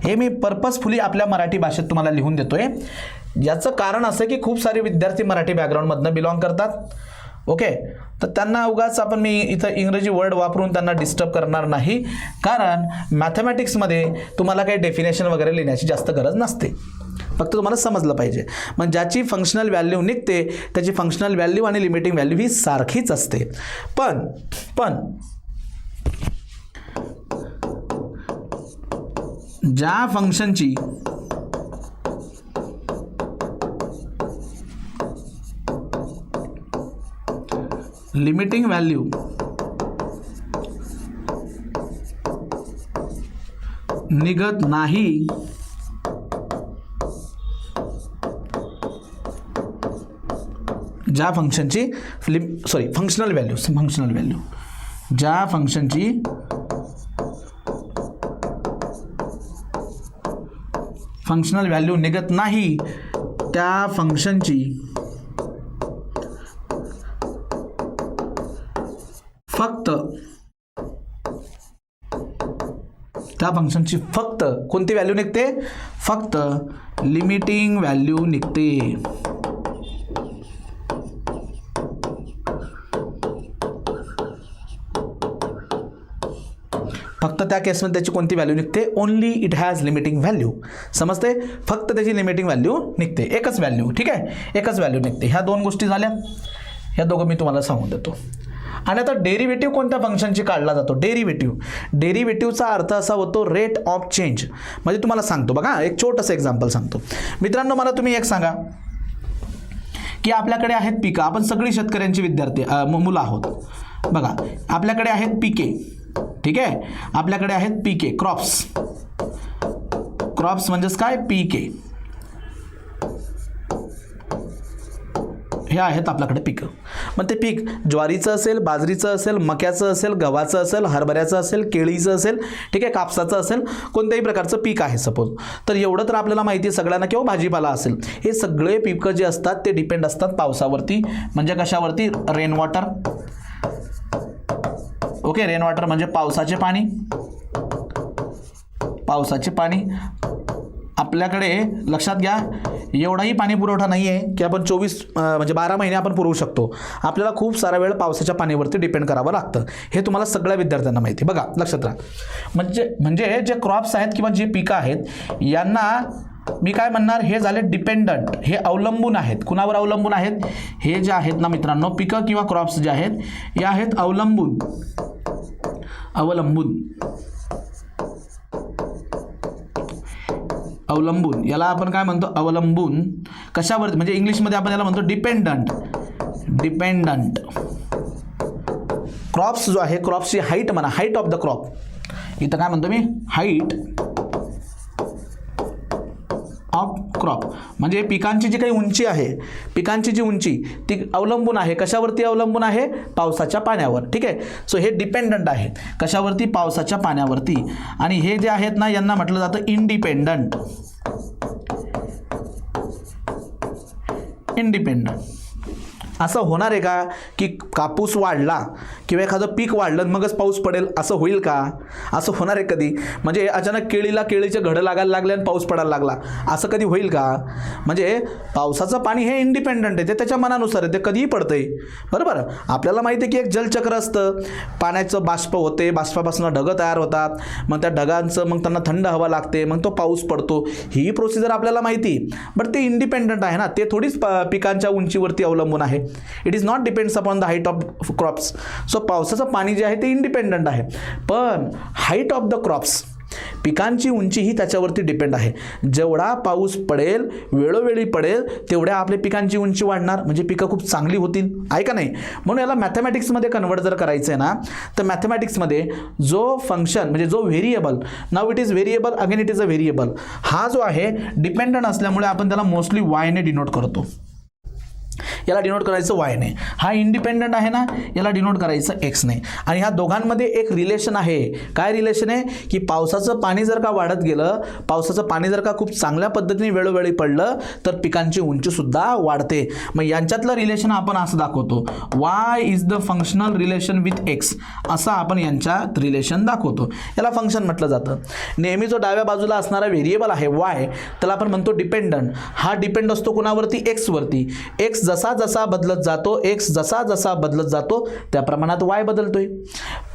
हे मी पर्पजफुली आपल्या मराठी भाषेत तुम्हाला लिहून देतोय. याचं कारण असं की खूप सारे विद्यार्थी मराठी बॅकग्राऊंडमधनं बिलॉंग करतात. ओके, तर त्यांना उगाच आपण मी इथं इंग्रजी वर्ड वापरून त्यांना डिस्टर्ब करणार नाही, कारण मॅथमॅटिक्समध्ये तुम्हाला काही डेफिनेशन वगैरे लिहिण्याची जास्त गरज नसते, फक्त तुम्हाला समजलं पाहिजे. मग ज्याची फंक्शनल व्हॅल्यू निघते त्याची फंक्शनल व्हॅल्यू आणि लिमिटिंग व्हॅल्यू ही सारखीच असते. पण ज्या फंक्शनची लिमिटिंग व्हॅल्यू निघत नाही, ज्या फंक्शनची फंक्शनल व्हॅल्यू ज्या फंक्शनची फंक्शनल व्हॅल्यू निघत नाही त्या फंक्शनची फक्त कोणती व्हॅल्यू निघते? फक्त लिमिटिंग व्हॅल्यू निघते. फक्त त्या केसमध्ये त्याची कोणती व्हॅल्यू निघते? Only it has limiting value. समजते? फक्त त्याची लिमिटिंग व्हॅल्यू निघते. एकच व्हॅल्यू, ठीक आहे, एकच व्हॅल्यू निघते. ह्या दोन गोष्टी झाल्या, ह्या दोघं मी तुम्हाला सांगून देतो. आणि आता डेरिव्हेटिव्ह कोणत्या फंक्शनची काढला जातो? डेरिव्हेटिव्हचा अर्थ असा होतो रेट ऑफ चेंज. म्हणजे तुम्हाला सांगतो बघा, एक छोटंसं एक्झाम्पल सांगतो मित्रांनो. मला तुम्ही एक सांगा की आपल्याकडे आहेत पिकं, आपण सगळी शेतकऱ्यांची विद्यार्थी मुलं आहोत. बघा, आपल्याकडे आहेत पिके, ठीक आहे, आपल्याकडे आहेत पिके, क्रॉप्स म्हणजेच काय? पिके. हे आहेत आपल्याकडे पिकं. मग ते पीक ज्वारीचं असेल, बाजरीचं असेल, मक्याचं असेल, गव्हाचं असेल, हरभऱ्याचं असेल, केळीचं असेल, ठीक आहे, कापसाचं असेल, कोणत्याही प्रकारचं पीक आहे सपोज. तर एवढं तर आपल्याला माहिती आहे सगळ्यांना, किंवा भाजीपाला असेल. हे सगळे पिकं जे असतात ते डिपेंड असतात पावसावरती. म्हणजे कशावरती? Rain water. Okay, rain water म्हणजे पावसाचे पाणी. आपल्याकडे लक्षात घ्या, एवढाही पाणी पुरवठा नाही आहे की आपण 12 महिने आपण पुरवू शकतो. आपल्याला खूप सारा वेळ पावसाच्या पाण्यावरती डिपेंड करावं लागतं. हे तुम्हाला सगळ्या विद्यार्थ्यांना माहिती आहे. बघा, लक्षात राहा. म्हणजे जे क्रॉप्स आहेत किंवा जे पिकं आहेत, यांना मी काय म्हणणार? हे झाले डिपेंडंट, हे अवलंबून आहेत. कुणावर अवलंबून आहेत? हे जे आहेत ना मित्रांनो, पिकं किंवा क्रॉप्स जे आहेत, हे आहेत अवलंबून. याला आपण काय म्हणतो? अवलंबून. कशावरती? म्हणजे इंग्लिशमध्ये आपण याला म्हणतो डिपेंडंट. क्रॉप्स जो आहे, क्रॉप्सची हाईट म्हणा, हाईट ऑफ द क्रॉप. इथं काय म्हणतो मी? Height of crop. म्हणजे पिकांची जी काही उंची आहे, पिकांची जी उंची ती अवलंबून आहे. कशावरती अवलंबून आहे? पावसाच्या पाण्यावर. ठीक आहे, सो हे डिपेंडंट आहे. कशावरती? पावसाच्या पाण्यावरती. आणि हे जे आहेत ना, यांना म्हटलं जातं इंडिपेंडंट. असं होणार आहे का की कापूस वाढला किंवा एखादं पीक वाढलं मगच पाऊस पडेल? असं होईल का? असं होणार आहे कधी? म्हणजे अचानक केळीचे घडं लागायला लागले आणि पाऊस पडायला लागला, असं कधी होईल का? म्हणजे पावसाचं पाणी हे इंडिपेंडंट आहे, ते त्याच्या मनानुसार आहे, ते कधीही पडतंय. बरोबर. आपल्याला माहिती आहे की एक जलचक्र असतं. पाण्याचं बाष्प होते, बाष्पापासून ढगं तयार होतात, मग त्या ढगांचं मग त्यांना थंड हवा लागते, मग तो पाऊस पडतो. ही प्रोसिजर आपल्याला माहिती. बट ते इंडिपेंडंट आहे ना, ते थोडीच पिकांच्या उंचीवरती अवलंबून आहे. It is not depends upon the height of crops. So पावसाचं पाणी जे आहे ते इंडिपेंडंट आहे. पण हाईट ऑफ द क्रॉप्स, पिकांची उंची ही त्याच्यावरती डिपेंड आहे. जेवढा पाऊस पडेल, वेळोवेळी पडेल, तेवढ्या आपल्या पिकांची उंची वाढणार, म्हणजे पिकं खूप चांगली होतील. आहे का नाही? म्हणून याला मॅथमॅटिक्समध्ये कन्वर्ट जर करायचं आहे ना, तर मॅथमॅटिक्समध्ये जो फंक्शन म्हणजे जो variable, now it is variable, again it is a variable, हा जो आहे डिपेंडंट असल्यामुळे आपण त्याला मोस्टली वायने डिनोट करतो. याला डिनोट करायचं वायने. हा इंडिपेंडंट आहे ना, याला डिनोट करायचं एक्सने. आणि ह्या दोघांमध्ये एक रिलेशन आहे. काय रिलेशन आहे की पावसाचं पाणी जर का वाढत गेलं, पावसाचं पाणी जर का खूप चांगल्या पद्धतीने वेळोवेळी पडलं तर पिकांची उंचीसुद्धा वाढते. मग यांच्यातलं रिलेशन आपण असं दाखवतो, Y is the functional relation with x, असं आपण यांच्यात रिलेशन दाखवतो. याला फंक्शन म्हटलं जातं. नेहमी जो डाव्या बाजूला असणारा व्हेरिएबल आहे वाय, त्याला आपण म्हणतो डिपेंडंट. हा डिपेंड असतो कुणावरती? एक्सवरती. एक्स जसा जसा बदलत जातो, एक्स जसा जसा बदलत जातो त्या प्रमाणात वाय बदलतोय.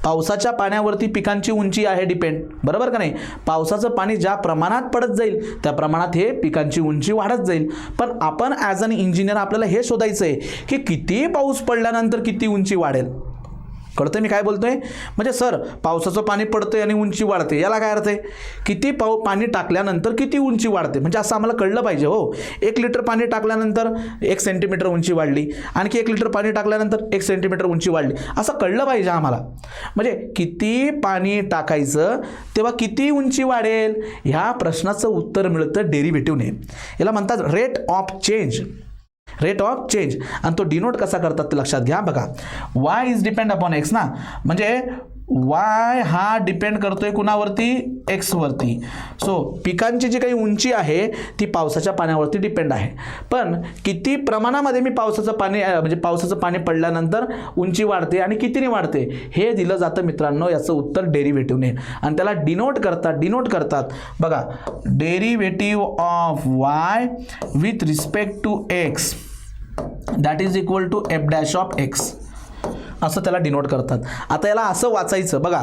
पावसाच्या पाण्यावरती पिकांची उंची आहे डिपेंड, बरोबर का नाही? पावसाचं पाणी ज्या प्रमाणात पडत जाईल त्या प्रमाणात हे पिकांची उंची वाढत जाईल. पण आपण ॲज अन इंजिनियर आपल्याला हे शोधायचं आहे की किती पाऊस पडल्यानंतर किती उंची वाढेल. कळतं मी काय बोलतोय? म्हणजे सर पावसाचं पाणी पडतंय आणि उंची वाढते, याला काय अर्थ आहे? किती पाणी टाकल्यानंतर किती उंची वाढते, म्हणजे असं आम्हाला कळलं पाहिजे. हो, 1 लिटर पाणी टाकल्यानंतर 1 सेंटीमीटर उंची वाढली, आणखी 1 लिटर पाणी टाकल्यानंतर 1 सेंटीमीटर उंची वाढली, असं कळलं पाहिजे आम्हाला. म्हणजे किती पाणी टाकायचं तेव्हा किती उंची वाढेल, ह्या प्रश्नाचं उत्तर मिळतं डेरिव्हेटिव्हने. याला म्हणतात rate of change. Rate of change. आणि तो डिनोट कसा करतात ते लक्षात घ्या. बघा, Y is depend upon x ना, म्हणजे वाय हा डिपेंड करतोय कुणावरती? एक्सवरती. सो पिकांची जी काही उंची आहे ती पावसाच्या पाण्यावरती डिपेंड आहे. पण किती प्रमाणामध्ये मी पावसाचं पाणी म्हणजे पावसाचं पाणी पडल्यानंतर उंची वाढते आणि कितीने वाढते हे दिलं जातं मित्रांनो. याचं उत्तर डेरिव्हेटिव्हने. आणि त्याला डिनोट करतात. बघा, derivative of Y with respect to x that is equal to f dash of x, असं त्याला डिनोट करतात. आता याला असं वाचायचं बघा,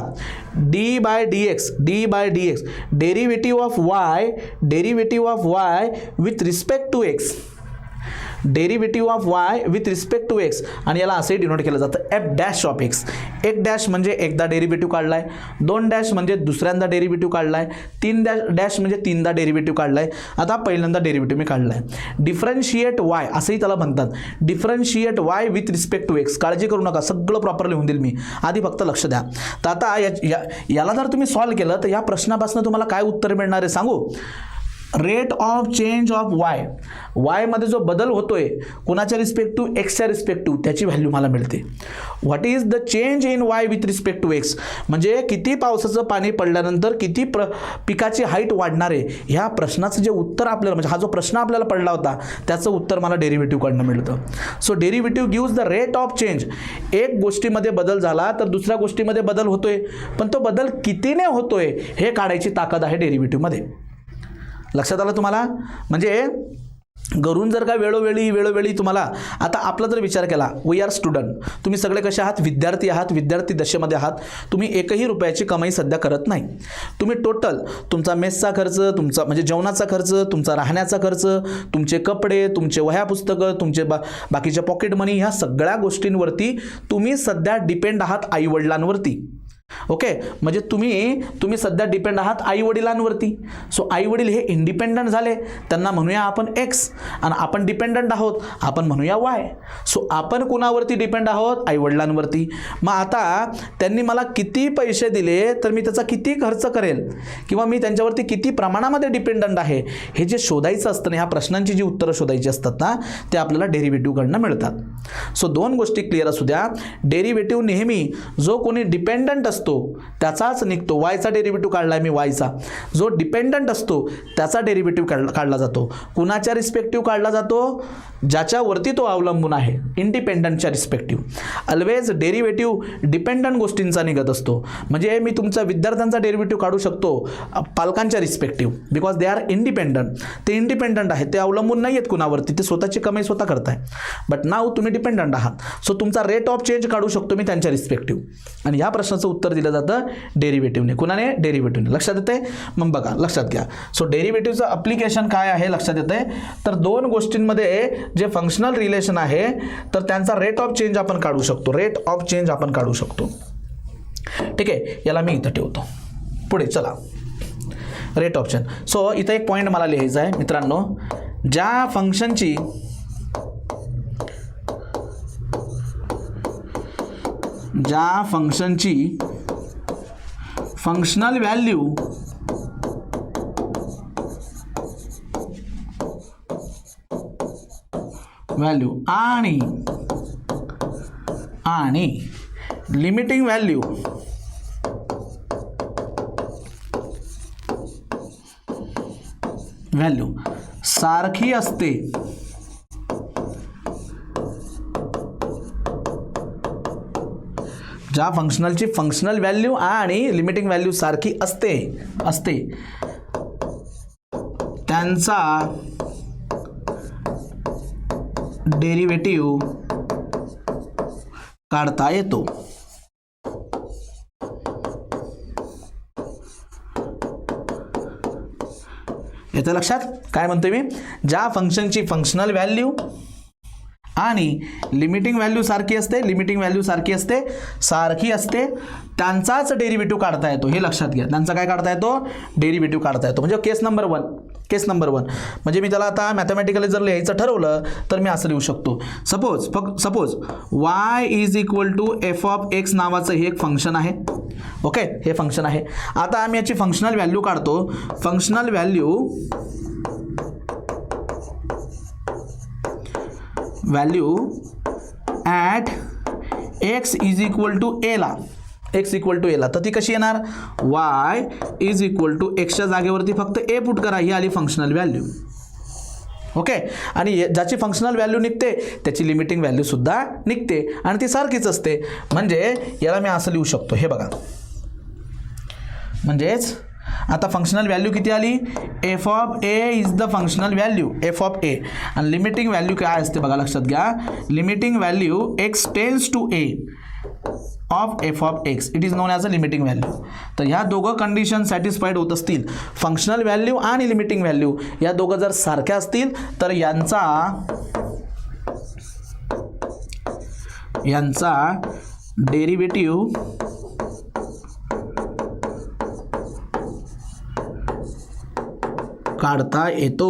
d by d x derivative of Y with respect to x, derivative of Y with respect to x. आणि याला असंही डिनोट केलं जातं f dash of x. 1 dash म्हणजे एकदा डेरिव्हेटिव्ह काढलाय, 2 डॅश म्हणजे दुसऱ्यांदा डेरिव्हेटिव्ह काढलाय, 3 डॅश म्हणजे तीनदा डेरिव्हेटिव्ह काढलाय, आता पहिल्यांदा डेरिव्हेटिव्ह मी काढलाय. डिफरन्शिएट वाय असंही त्याला म्हणतात, differentiate y with respect to x. काळजी करू नका, सगळं प्रॉपर लिहून देईल मी, आधी फक्त लक्ष द्या. तर आता याला जर तुम्ही सॉल्व्ह केलं तर या प्रश्नापासून तुम्हाला काय उत्तर मिळणार आहे सांगू? Rate of change of y मध्ये जो बदल होतोय कोणाच्या रिस्पेक्ट टू एक्सच्या रिस्पेक्ट टू, त्याची व्हॅल्यू मला मिळते. What is the change in y with respect to x, म्हणजे किती पावसाचं पाणी पडल्यानंतर किती पिकाची हाईट वाढणार आहे, ह्या प्रश्नाचं जे उत्तर आपल्याला, म्हणजे हा जो प्रश्न आपल्याला पडला होता त्याचं उत्तर मला डेरिव्हेटिव्हकडनं मिळतं. So derivative gives the rate of change. एक गोष्टीमध्ये बदल झाला तर दुसऱ्या गोष्टीमध्ये बदल होतोय, पण तो बदल कितीने होतोय हे काढायची ताकद आहे डेरिव्हेटिव्हमध्ये. लक्षात आलं तुम्हाला? म्हणजे घरून जर का वेळोवेळी तुम्हाला, आता आपला जर विचार केला, वी आर स्टुडंट, तुम्ही सगळे कसे आहात? विद्यार्थी दशेमध्ये आहात. तुम्ही 1ही रुपयाची कमाई सध्या करत नाही. तुम्ही टोटल तुमचा मेसचा खर्च, तुमचा म्हणजे जेवणाचा खर्च, तुमचा राहण्याचा खर्च, तुमचे कपडे, तुमचे वह्या पुस्तकं, तुमचे बाकीचे पॉकेट मनी, ह्या सगळ्या गोष्टींवरती तुम्ही सध्या डिपेंड आहात आईवडिलांवरती. ओके, म्हणजे तुम्ही सध्या डिपेंड आहात आई वडिलांवरती. सो आई वडील हे इंडिपेंडंट झाले, त्यांना म्हणूया आपण एक्स, आणि आपण डिपेंडंट आहोत, आपण म्हणूया वाय. सो आपण कुणावरती डिपेंड आहोत? आई वडिलांवरती. मग आता त्यांनी मला किती पैसे दिले तर मी त्याचा किती खर्च करेल, किंवा मी त्यांच्यावरती किती प्रमाणामध्ये डिपेंडंट आहे, हे जे शोधायचं असतं ना, ह्या प्रश्नांची जी उत्तरं शोधायची असतात ना, ते आपल्याला डेरिव्हेटिव्हकडनं मिळतात. सो 2 गोष्टी क्लिअर असू द्या. डेरिव्हेटिव्ह नेहमी जो कोणी डिपेंडंट असतो त्याचाच निघतो. वायचा डेरिव्हेटिव्ह काढलाय मी, वायचा जो डिपेंडंट असतो त्याचा डेरिव्हेटिव्ह काढला जातो. कुणाच्या रिस्पेक्टिव्ह काढला जातो? ज्याच्यावरती तो अवलंबून आहे, इंडिपेंडंटच्या रिस्पेक्टिव्ह. ऑलवेज डेरिव्हेटिव्ह डिपेंडंट गोष्टींचा निघत असतो. म्हणजे मी तुमचा विद्यार्थ्यांचा डेरिव्हेटिव्ह काढू शकतो पालकांच्या respective, because they are independent. ते इंडिपेंडंट आहेत, ते अवलंबून नाही आहेत कुणावरती, ते स्वतःची कमाई स्वतः करताय. बट नाव तुम्ही डिपेंडंट आहात, सो तुमचा रेट ऑफ चेंज काढू शकतो मी त्यांच्या रिस्पेक्टिव्ह. आणि ह्या प्रश्नाचं उत्तर दिलं जातं डेरिव्हेटिव्हने. कुणाने? डेरिव्हेटिव्हने. लक्षात येते? मग बघा, लक्षात घ्या. सो डेरिव्हेटिव्हचं अप्लिकेशन काय आहे लक्षात येते? तर 2 गोष्टींमध्ये जे फंक्शनल रिलेशन आहे तर त्यांचा रेट ऑफ चेंज आपण काढू शकतो. रेट ऑफ चेंज आपण काढू शकतो. ठीक आहे, याला मी इथं ठेवतो. पुढे चला, रेट ऑफ चेंज. सो इथं एक पॉईंट मला लिहायचा आहे मित्रांनो. ज्या फंक्शनची फंक्शनल व्हॅल्यू व्हॅल्यू आणि लिमिटिंग व्हॅल्यू सारखी असते, ज्या फंक्शनलची फंक्शनल व्हॅल्यू आणि लिमिटिंग व्हॅल्यू सारखी असते त्यांचा डेरिव्हेटिव्ह काढता येतो. येतं लक्षात काय म्हणतोय मी? ज्या फंक्शनची फंक्शनल व्हॅल्यू आणि लिमिटिंग व्हॅल्यू सारखी असते, त्यांचाच डेरिव्हेटिव्ह काढता येतो. हे लक्षात घ्या, त्यांचा काय काढता येतो? डेरिव्हेटिव्ह काढता येतो. म्हणजे केस नंबर वन म्हणजे मी त्याला आता मॅथमॅटिकली जर लिहायचं ठरवलं तर मी असं लिहू शकतो. Suppose y is equal to f of x नावाचं हे एक फंक्शन आहे. ओके, हे फंक्शन आहे. आता आम्ही याची फंक्शनल व्हॅल्यू काढतो. Functional value at x is equal to एला, तर ती कशी येणार? y इज इक्वल टू एक्सच्या जागेवरती फक्त ए पुट करा, ही आली फंक्शनल व्हॅल्यू. ओके, आणि ज्याची फंक्शनल व्हॅल्यू निघते त्याची लिमिटिंग व्हॅल्यू सुद्धा निघते आणि ती सारखीच असते. म्हणजे याला मी असं लिहू शकतो, हे बघा. म्हणजेच आता फंक्शनल व्हॅल्यू किती आली? F of A is the functional value F of A, आणि लिमिटिंग व्हॅल्यू काय असते बघा, लक्षात घ्या. Limiting value X tends to A of F of X, it is known as a limiting value. तर ह्या दोघं कंडिशन सॅटिस्फाईड होत असतील, फंक्शनल व्हॅल्यू आणि लिमिटिंग व्हॅल्यू या दोघं जर सारख्या असतील तर यांचा डेरिव्हेटिव्ह काढता येतो.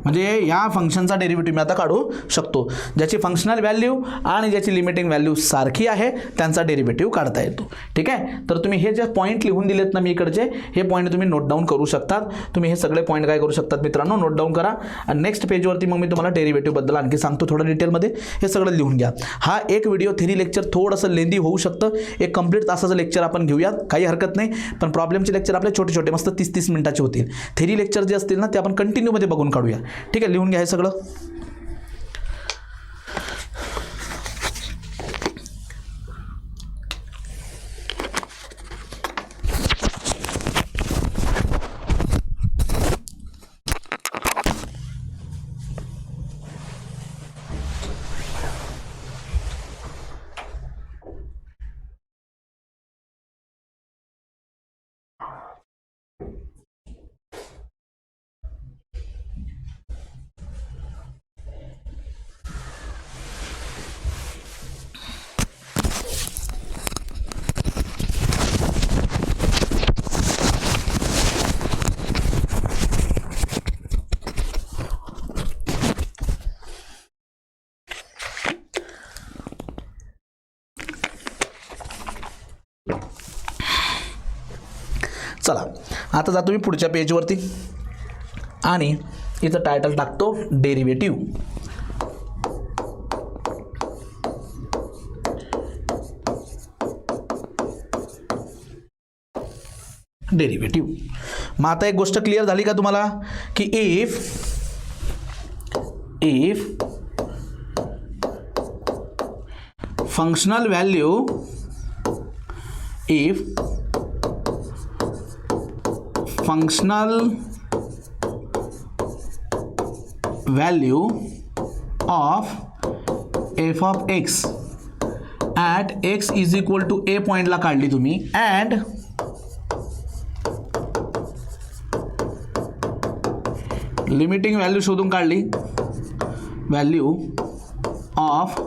म्हणजे या फंक्शनचा डेरिव्हेटिव्ह मी आता काढू शकतो. ज्याची फंक्शनल व्हॅल्यू आणि ज्याची लिमिटिंग व्हॅल्यू सारखी आहे त्यांचा डेरिव्हेटिव्ह काढता येतो. ठीक आहे, तर तुम्ही हे जे पॉईंट लिहून दिलेत ना मी इकडचे, हे पॉईंट तुम्ही नोट डाऊन करू शकतात. तुम्ही हे सगळे पॉईंट काय करू शकतात मित्रांनो, नोट डाऊन करा. आणि नेक्स्ट पेजवरती मग मी तुम्हाला डेरिव्हेटिव्हबद्दल आणखी सांगतो थोडं डिटेलमध्ये. हे सगळं लिहून घ्या. हा एक व्हिडिओ थेरी लेक्चर थोडंसं लेंदी होऊ शकतं. एक कंप्लीट तासाचं लेक्चर आपण घेऊयात, काही हरकत नाही. पण प्रॉब्लेमचे लेक्चर आपले छोटे छोटे मस्त 30-30 मिनिटाचे होतील. थेरी लेक्चर जे असतील ना ते आपण कंटिन्यूमध्ये बघून काढूया. ठीक आहे, लिहून घ्या हे सगळं. चला आता जातो मी पुढच्या पेजवरती आणि इथं टायटल टाकतो डेरिव्हेटिव्ह. मग आता एक गोष्ट क्लिअर झाली का तुम्हाला की if functional value of f of x at x is equal to a पॉइंटला काढली तुम्ही and लिमिटिंग व्हॅल्यू शोधून काढली, value of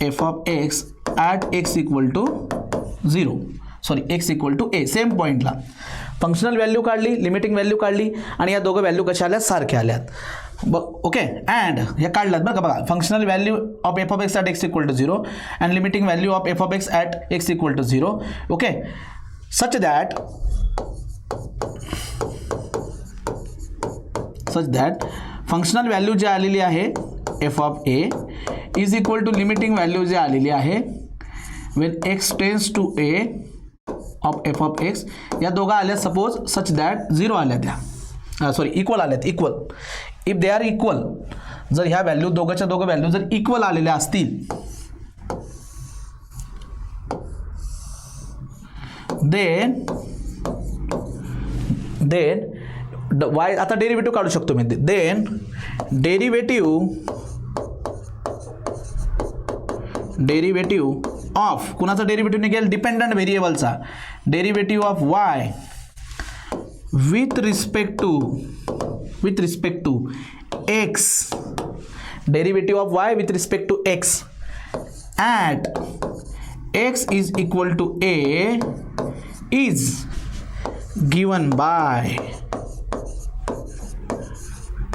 f of x at x equal to 0 x equal to a, same पॉइंटला फंक्शनल व्हॅल्यू काढली, limiting value काढली आणि या दोघं व्हॅल्यू कशा आल्यात, सारख्या आल्यात. ओके, अँड हे काढल्यात बरं का, बघा functional value of F of X at X equal to 0 and limiting value of F of X at X equal to 0. Okay, such that functional value जी आलेली आहे F of A is equal to limiting value जी आलेली आहे when X tends to A of F of X, या दोघा आल्या suppose such that 0 आल्या त्या सॉरी इक्वल आल्यात, equal if they are equal, जर ह्या व्हॅल्यू दोघांच्या दोघं व्हॅल्यू जर इक्वल आलेल्या असतील देन वाय, आता डेरिव्हेटिव्ह काढू शकतो मी, देन डेरिव्हेटिव्ह ऑफ कुणाचा डेरिव्हेटिव्ह निघेल, डिपेंडंट व्हेरिएबलचा, derivative of Y with respect to x, derivative of Y with respect to X at x is equal to A is given by,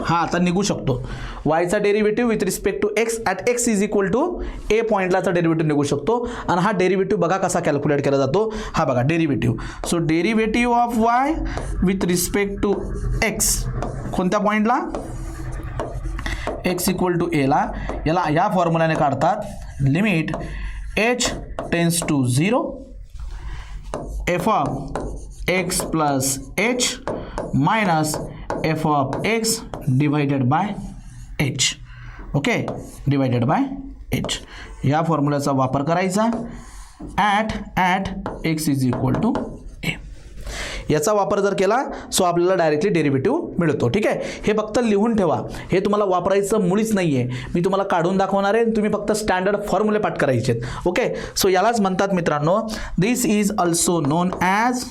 हा आता निघू शकतो, वायचा derivative with respect to X at x is equal to A पॉईंटलाचा derivative निघू शकतो. आणि हा डेरिव्हेटिव्ह बघा कसा कॅल्क्युलेट केला जातो, हा बघा derivative, so derivative of Y with respect to x कोणत्या पॉईंटला, एक्स इक्वल टू एला, याला ह्या फॉर्म्युलाने काढतात, limit H tends to 0 F of X plus H minus F of x divided by H, okay, divided by H, या फॉर्म्युलाचा वापर करायचा at x is equal to A. याचा वापर जर केला सो आपल्याला डायरेक्टली डेरिव्हेटिव्ह मिळतो. ठीक आहे, हे फक्त लिहून ठेवा, हे तुम्हाला वापरायचं मुळीच नाही आहे, मी तुम्हाला काढून दाखवणार आहे, तुम्ही फक्त स्टँडर्ड फॉर्म्युले पाठ करायचे आहेत. ओके, सो यालाच म्हणतात मित्रांनो, this is also known as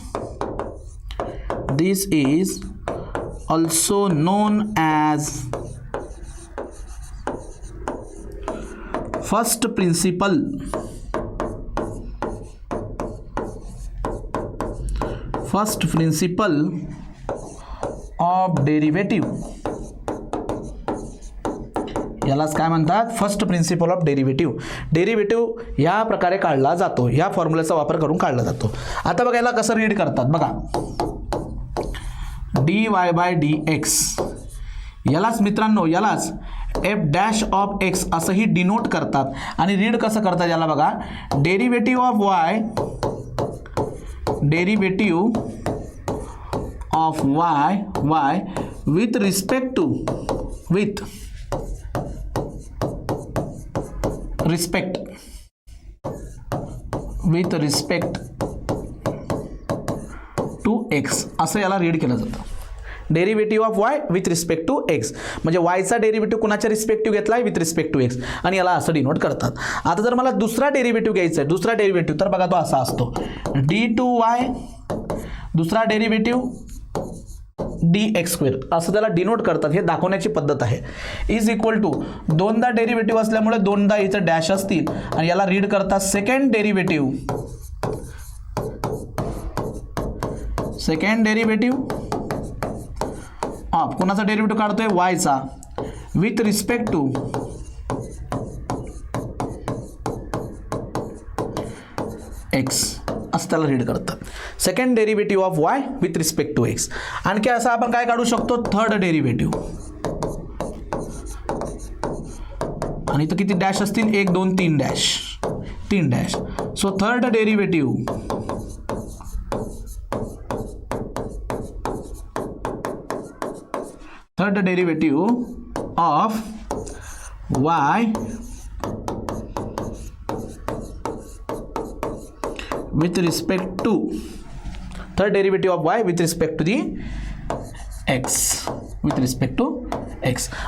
first principle of derivative, यालाच काय म्हणतात, first principle of derivative. Derivative या प्रकारे काढला जातो, या फॉर्म्युल्याचा वापर करून काढला जातो. आता बघा याला कसं रीड करतात, बघा dy बाय dx, यालाच मित्रांनो यालाच एफ डॅश ऑफ एक्स असंही डिनोट करतात. आणि रीड कसं करतात याला बघा, derivative of Y with respect to x असं याला रीड केलं जातं. Derivative of Y with respect to x म्हणजे वायचा डेरिव्हेटिव्ह कुणाच्या रिस्पेक्टिव्ह घेतला आहे, विथ रिस्पेक्ट टू एक्स, आणि याला असं डिनोट करतात. आता जर मला दुसरा डेरिव्हेटिव्ह घ्यायचा आहे, दुसरा डेरिव्हेटिव्ह, तर बघा तो असा असतो d2y, दुसरा डेरिव्हेटिव्ह dx² असं त्याला डिनोट करतात. हे दाखवण्याची पद्धत आहे. इज इक्वल टू दोनदा डेरिव्हेटिव्ह असल्यामुळे दोनदा इथं डॅश असतील, आणि याला रीड करतात सेकंड डेरिव्हेटिव्ह ऑफ कोणाचा डेरिव्हेटिव्ह काढतोय, वायचा विथ रिस्पेक्ट टू एक्स असं त्याला रीड करतात. Second derivative of Y with respect to x. आणखी असं आपण काय काढू शकतो, थर्ड डेरिव्हेटिव्ह, आणि इथं किती डॅश असतील, 1 2 3 dash. So third derivative of Y with respect to third derivative of y with respect to the x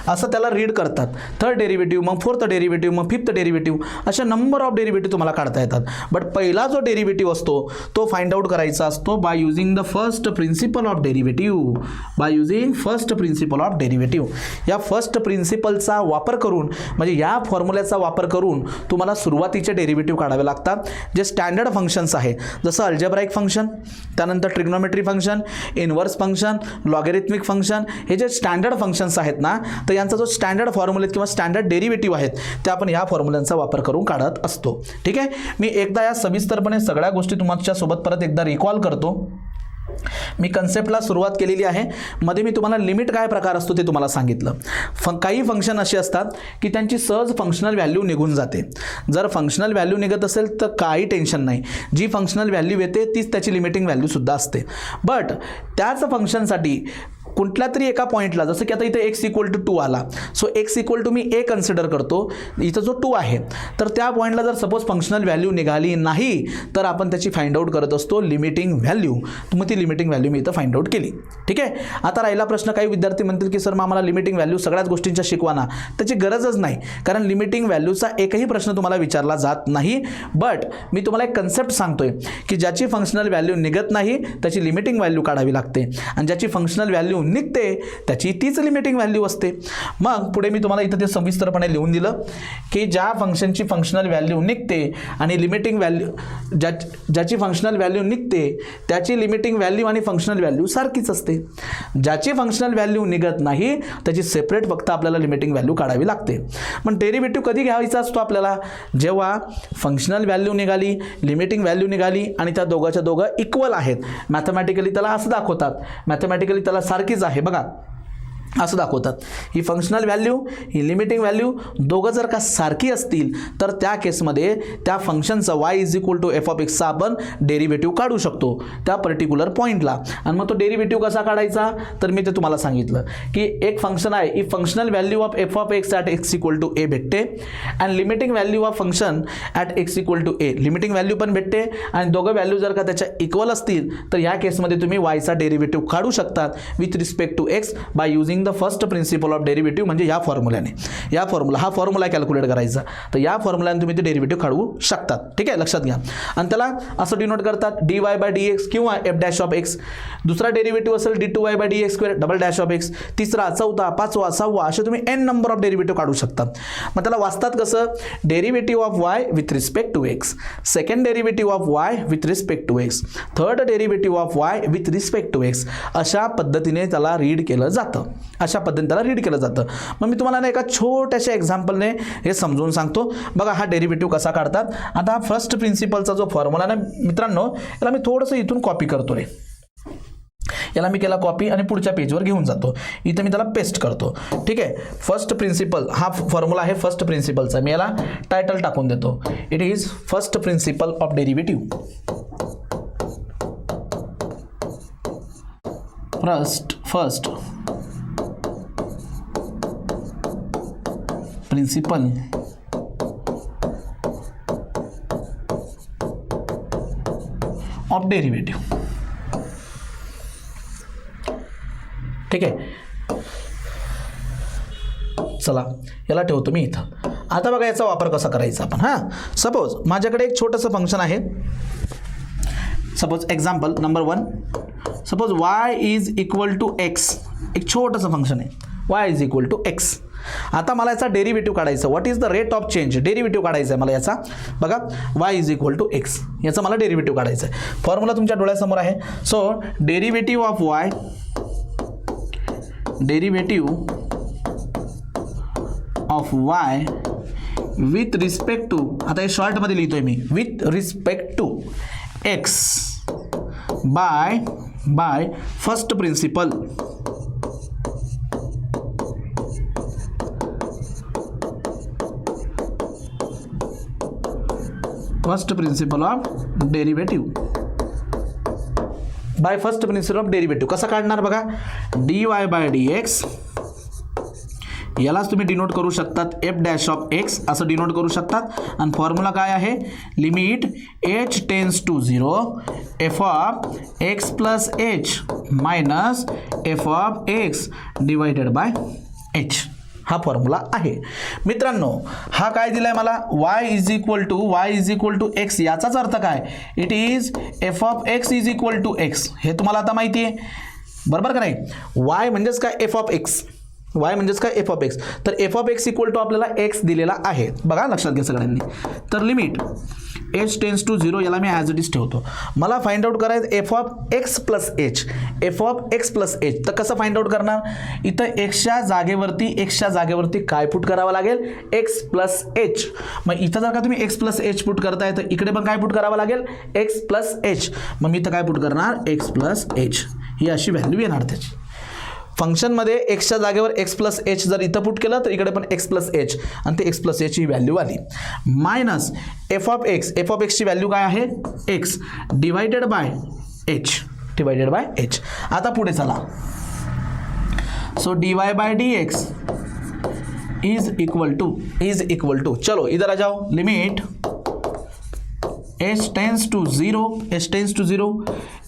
असं त्याला रीड करतात. थर्ड डेरिव्हेटिव्ह, मग फोर्थ डेरिव्हेटिव्ह, मग फिफ्थ डेरिव्हेटिव्ह, अशा नंबर ऑफ डेरिव्हेटिव्ह तुम्हाला काढता येतात. बट पहिला जो डेरिव्हेटिव्ह असतो तो फाइंड आउट करायचा असतो by using the first principle of derivative. या फर्स्ट प्रिन्सिपलचा वापर करून म्हणजे या फॉर्म्युल्याचा वापर करून तुम्हाला सुरुवातीचे डेरिव्हेटिव्ह काढावे लागतात, जे स्टँडर्ड फंक्शन्स आहे, जसं अल्जेब्राइक फंक्शन, त्यानंतर trigonometry function, inverse function, logarithmic function, हे जे स्टँडर्ड फंक्शन्स आहेत ना, तर यांचा जो स्टँडर्ड फॉर्म्युलेत किंवा स्टँडर्ड डेरिव्हेटिव्ह आहेत ते आपण ह्या फॉर्म्युल्यांचा वापर करून काढत असतो. ठीक आहे, मी एकदा या सविस्तरपणे सगळ्या गोष्टी तुमच्या सोबत परत एकदा रिकॉल करतो. मी कन्सेप्टला सुरुवात केलेली आहे. मध्ये मी तुम्हाला लिमिट काय प्रकार असतो ते तुम्हाला सांगितलं. काही फंक्शन असे असतात की त्यांची सहज फंक्शनल व्हॅल्यू निघून जाते. जर फंक्शनल व्हॅल्यू निघत असेल तर काही टेन्शन नाही, जी फंक्शनल व्हॅल्यू येते तीच त्याची लिमिटिंग व्हॅल्यूसुद्धा असते. बट त्याच फंक्शनसाठी कुठल्या तरी एका पॉईंटला, जसं की आता इथे x = 2 आला, so x = me a consider करतो, इथं जो 2 आहे, तर त्या पॉईंटला जर सपोज फंक्शनल व्हॅल्यू निघाली नाही तर आपण त्याची फाइंड आउट करत असतो लिमिटिंग व्हॅल्यू. मग ती लिमिटिंग व्हॅल्यू मी इथं फाइंड आउट केली. ठीक आहे. आता राहिला प्रश्न, काही विद्यार्थी म्हणतील की सर मग आम्हाला लिमिटिंग व्हॅल्यू सगळ्याच गोष्टींच्या शिकवाना. त्याची गरजच नाही, कारण लिमिटिंग व्हॅल्यूचा एकही प्रश्न तुम्हाला विचारला जात नाही. बट मी तुम्हाला एक कन्सेप्ट सांगतोय की ज्याची फंक्शनल व्हॅल्यू निघत नाही त्याची लिमिटिंग व्हॅल्यू काढावी लागते, आणि ज्याची फंक्शनल व्हॅल्यू निघते त्याची तीच लिमिटिंग व्हॅल्यू असते. मग पुढे मी तुम्हाला इथं ते सविस्तरपणे लिहून दिलं की ज्या फंक्शनची फंक्शनल व्हॅल्यू निघते आणि लिमिटिंग व्हॅल्यू ज्याची फंक्शनल व्हॅल्यू निघते त्याची लिमिटिंग व्हॅल्यू आणि फंक्शनल व्हॅल्यू सारखीच असते. ज्याची फंक्शनल व्हॅल्यू निघत नाही त्याची सेपरेट फक्त आपल्याला लिमिटिंग व्हॅल्यू काढावी लागते. पण डेरिव्हेटिव्ह कधी घ्यायचा असतो आपल्याला? जेव्हा फंक्शनल व्हॅल्यू निघाली, लिमिटिंग व्हॅल्यू निघाली आणि त्या दोघांच्या दोघं इक्वल आहेत. मॅथमॅटिकली त्याला असं दाखवतात, मॅथमॅटिकली त्याला सारखीच आहे बघा, असं दाखवतात. ही फंक्शनल व्हॅल्यू, ही लिमिटिंग व्हॅल्यू दोघं जर का सारखी असतील तर त्या केसमध्ये त्या फंक्शनचा y = f(x) चा आपण डेरिव्हेटिव्ह काढू शकतो त्या पर्टिक्युलर पॉईंटला. आणि मग तो डेरिव्हेटिव्ह कसा काढायचा तर मी ते तुम्हाला सांगितलं की एक फंक्शन आहे, ही functional value of f(x) at x = a भेटते आणि limiting value of function at x = a, limiting value पण भेटते, आणि दोघं व्हॅल्यू जर का त्याच्या इक्वल असतील तर या केसमध्ये तुम्ही y चा डेरिव्हेटिव्ह काढू शकतात with respect to x by using the first principle of derivative. म्हणजे या फॉर्म्युल्याने, हा फॉर्म्युला कॅल्क्युलेट करायचा, तर या फॉर्म्युल्याने तुम्ही ते डेरिव्हेटिव्ह काढू शकतात. ठीक आहे, लक्षात घ्या. आणि त्याला असं डिनोट करतात dy/dx किंवा f'(x). दुसरा डेरिव्हेटिव्ह असेल d2y/dx², (x). तिसरा, चौथा, पाचवा, सहावा असे तुम्ही n नंबर ऑफ डेरिव्हेटिव्ह काढू शकतात. मग त्याला वाचतात कसं? Derivative of y with respect to x, second derivative of y with respect to x, third derivative of y with respect to x. अशा पद्धतीने त्याला रीड केलं जातं, मग मी तुम्हाला एका छोट्याशा एक्झाम्पलने हे समजून सांगतो. बघा हा डेरिव्हेटिव्ह कसा काढतात. आता हा फर्स्ट प्रिन्सिपलचा जो फॉर्म्युला ना मित्रांनो, याला मी थोडंसं इथून कॉपी करतो रे. याला मी केला कॉपी आणि पुढच्या पेजवर घेऊन जातो. इथे मी त्याला पेस्ट करतो. ठीक आहे. फर्स्ट प्रिन्सिपल हा फॉर्म्युला आहे फर्स्ट प्रिन्सिपलचा. मी याला टायटल टाकून देतो, it is first principle of derivative. First principle of derivative. ठीक आहे. चला याला ठेवतो मी इथं. आता बघा याचा वापर कसा करायचा आपण. सपोज माझ्याकडे एक छोटंसं फंक्शन आहे. Suppose example number 1, suppose y = x. एक छोटंसं फंक्शन आहे, y = x. आता मला याचा डेरिव्हेटिव्ह काढायचं. What is the rate of change? Derivative काढायचं आहे मला याचा. बघा y = x, याचा मला डेरिव्हेटिव्ह काढायचं आहे. फॉर्म्युला तुमच्या डोळ्यासमोर आहे. So derivative of y, with respect to, आता हे शॉर्टमध्ये लिहितोय मी, with respect to x by first principle. First principle of derivative. By first principle of derivative कसा काढणार बघा. dy/dx, यालाच तुम्ही डिनोट करू शकतात f'(x) असं डिनोट करू शकतात. आणि फॉर्म्युला काय आहे? Limit h tends to 0 f(x + h minus f(x) divided by h. हा फॉर्म्युला आहे मित्रांनो. हा काय दिलाय मला? y = x. याचाच अर्थ काय? It is f(x) = x. हे तुम्हाला आता माहिती आहे बरोबर का नाही? y म्हणजेच काय? f(x). y म्हणजेच काय? f(x). तर f(x) = आपल्याला x दिलेला आहे बघा, लक्षात घ्या सगळ्यांनी. तर लिमिट h टेन्स टू 0 याला मी ॲज इट इज ठेवतो. मला फाइंड आउट करायचं f(x + h). F of X plus H. तर कसं फाइंड आउट करणार, इथं एक्सच्या जागेवरती काय पुट करावं लागेल, एक्स प्लस एच. मग इथं जर का तुम्ही एक्स प्लस एच पुट करताय तर इकडे पण काय पुट करावं लागेल, एक्स प्लस एच. मग मी इथं काय पुट करणार, एक्स प्लस एच, ही अशी व्हॅल्यू येणार त्याची. फंक्शनमध्ये एक्सच्या जागेवर एक्स प्लस एच जर इथं पुट केलं तर इकडे पण एक्स प्लस एच, आणि ते एक्स प्लस एच ही व्हॅल्यू आली. मायनस एफ ऑफ एक्सची व्हॅल्यू काय आहे, एक्स डिवायडेड बाय एच. आता पुढे चला. So dy by dx is equal to चलो इधर आ जाओ. Limit h tends to zero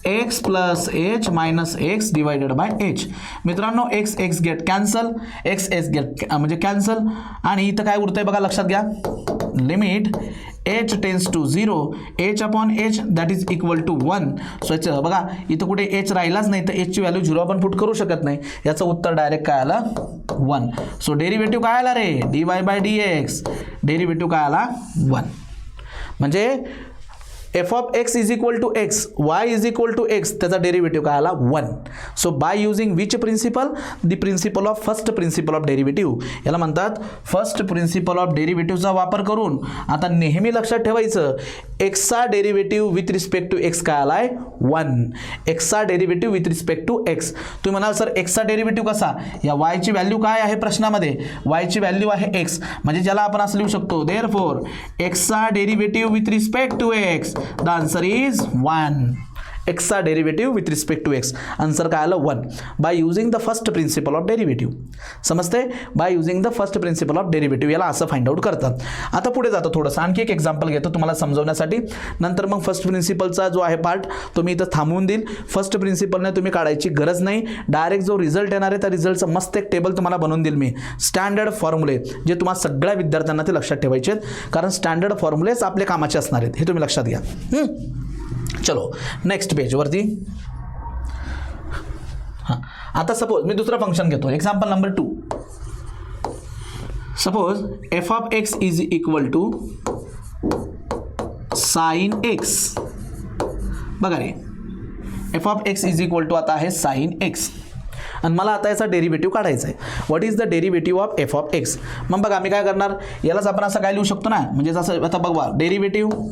x plus H minus x divided by H. मित्रांनो एक्स गेट कॅन्सल, म्हणजे कॅन्सल, आणि इथं काय उरतंय बघा, लक्षात घ्या. Limit h tends to zero h upon h that is equal to 1. So याचं बघा इथं कुठे एच राहिलाच नाही, तर एचची व्हॅल्यू 0 आपण पुट करू शकत नाही. याचं उत्तर डायरेक्ट काय आलं, 1. सो डेरिव्हेटिव्ह काय आला रे, dy बाय dx, डेरिव्हेटिव्ह काय आला 1. म्हणजे f of x is equal to x, y is equal to x, त्याचा डेरिव्हेटिव्ह काय आला 1. So by using which principle, the principle of first principle of derivative, याला म्हणतात फर्स्ट प्रिन्सिपल ऑफ डेरिव्हेटिव्हचा वापर करून. आता नेहमी लक्षात ठेवायचं, एक्सचा derivative with respect to x काय आलाय 1. एक्सचा derivative with respect to x. तुम्ही म्हणाल सर एक्सचा डेरिव्हेटिव्ह कसा, या वायची व्हॅल्यू काय आहे प्रश्नामध्ये, वायची व्हॅल्यू आहे एक्स, म्हणजे ज्याला आपण असं लिहू शकतो, देअरफॉर एक्सचा derivative with respect to X, the answer is 1. एक्सचा derivative with respect to X, answer काय आलं 1. By using the first principle of derivative. समजते, by using the first principle of derivative याला असं फाइंड आउट करतात. आता पुढे जातो, थोडंसं आणखी एक एक्झाम्पल घेतो तुम्हाला समजवण्यासाठी, नंतर मग फर्स्ट प्रिन्सिपलचा जो आहे पार्ट तो मी इथं थांबवून देईल. फर्स्ट प्रिन्सिपलने तुम्ही काढायची गरज नाही, डायरेक्ट जो रिझल्ट येणार आहे त्या रिझल्टचं मस्त एक टेबल तुम्हाला बनवून देईल मी, स्टँडर्ड फॉर्म्युले, जे तुम्हाला सगळ्या विद्यार्थ्यांना ते लक्षात ठेवायचे आहेत, कारण स्टँडर्ड फॉर्म्युलेच आपले कामाचे असणार आहेत, हे तुम्ही लक्षात घ्या. चलो नेक्स्ट पेज वरती. हां, आता सपोज मी दुसरा फंक्शन घेतो, example number 2. Suppose F of x is equal to sine X. बघा रे, F of x is equal to आता आहे साइन एक्स, आणि मला आता याचा डेरिव्हेटिव्ह काढायचा आहे. What is the derivative of F of x. मग बघा मी काय करणार, यालाच आपण असं काय लिहू शकतो ना, म्हणजे जसं आता बघा derivative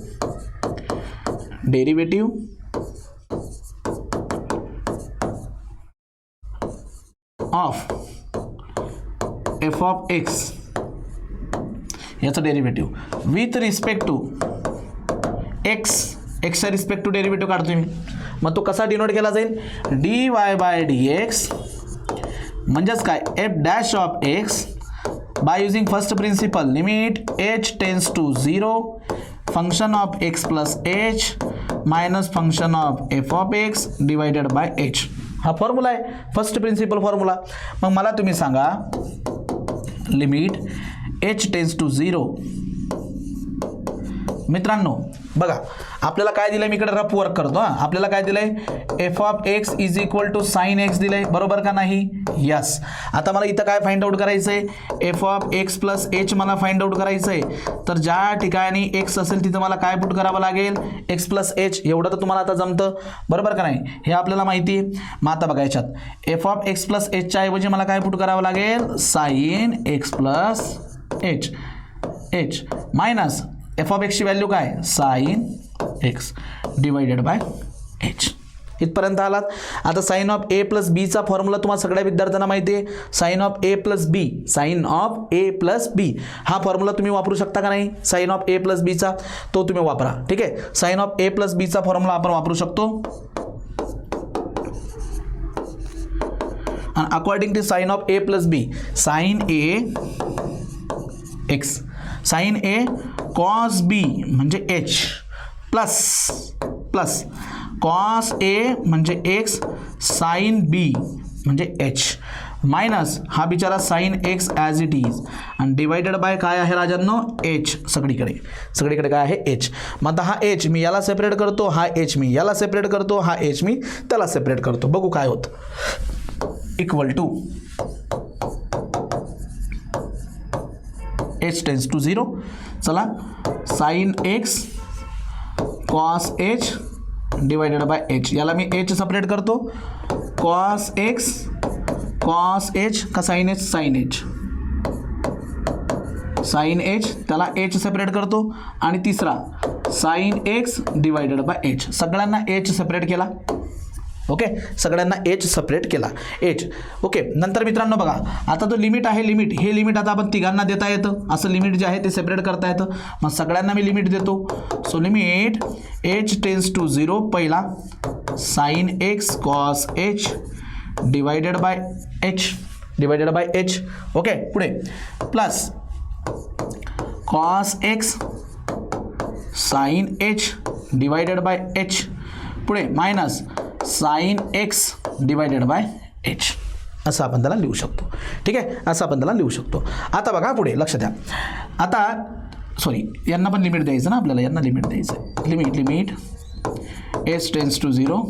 of F of x, याचा डेरिव्हेटिव्ह विथ रिस्पेक्ट टू एक्सच्या रिस्पेक्ट टू डेरिव्हेटिव्ह काढतो मी. मग तो कसा डिनोट केला जाईल, dy बाय dx, म्हणजेच काय f dash of x by using first principle, limit h tends to zero function of x plus H minus function of F of x divided by h. हा formula आहे, first principle formula. मग मला तुम्ही सांगा, limit h tends to zero. मित्रांनो बघा आपल्याला काय दिलंय, मी इकडे रफ वर्क करतो. आपल्याला काय दिलंय, f of x is equal to sine x दिलंय, बरोबर का नाही, यस. आता मला इथं काय फाइंड आउट करायचं आहे, F of X plus H मला फाइंड आउट करायचं आहे. तर ज्या ठिकाणी एक्स असेल तिथं मला काय पुट करावं लागेल, एक्स प्लस एच. एवढं तर तुम्हाला आता जमतं, बरोबर का नाही, हे आपल्याला माहिती आहे. मग आता बघा याच्यात एफ ऑफ एक्स प्लस एचच्या ऐवजी मला काय पुट करावं लागेल, sine X plus H minus F of एक्सची व्हॅल्यू काय, sine x divided by H. इथपर्यंत आलात. आता साइन ऑफ ए प्लस बीचा फॉर्म्युला तुम्हाला सगळ्या विद्यार्थ्यांना माहिती आहे, sine of A plus B, हा फॉर्म्युला तुम्ही वापरू शकता का नाही, साइन ऑफ ए प्लस बीचा, तो तुम्ही वापरा. ठीक आहे, साइन ऑफ ए प्लस बीचा फॉर्म्युला आपण वापरू शकतो. आणि according to sine of A plus B, sine A X, sine A cos B म्हणजे एच प्लस कॉस ए म्हणजे एक्स साइन बी म्हणजे एच मायनस हा बिचारा sine x as it is आणि डिवायडेड बाय काय आहे राजांनो, एच. सगळीकडे काय आहे, एच. मग आता हा एच मी याला सेपरेट करतो, हा एच मी याला सेपरेट करतो, हा एच मी त्याला सेपरेट करतो. बघू काय होतं, equal to H tends to zero. चला, sine X cos H divided by H, याला मी एच सेपरेट करतो, कॉस एक्स कॉस एच का sine H sine H sine H, त्याला एच सेपरेट करतो, आणि तिसरा sine x divided by H. सगळ्यांना एच सेपरेट केला. ओके, सगळ्यांना एच सेपरेट केला एच. ओके, नंतर मित्रांनो बघा, आता तो लिमिट आहे, लिमिट हे लिमिट आता आपण तिघांना देता येतं, असं लिमिट जे आहे ते सेपरेट करता येतं. मग सगळ्यांना मी लिमिट देतो. So limit H tends to 0 पहिला sine X cos H divided by H. Okay, पुढे plus cos X sine H divided by H, पुढे minus sine x divided by H. असं आपण त्याला लिहू शकतो. ठीक आहे, असं आपण त्याला लिहू शकतो. आता बघा पुढे लक्ष द्या. आता सॉरी, यांना पण लिमिट द्यायचं ना आपल्याला, यांना लिमिट द्यायचं आहे. Limit H tends to 0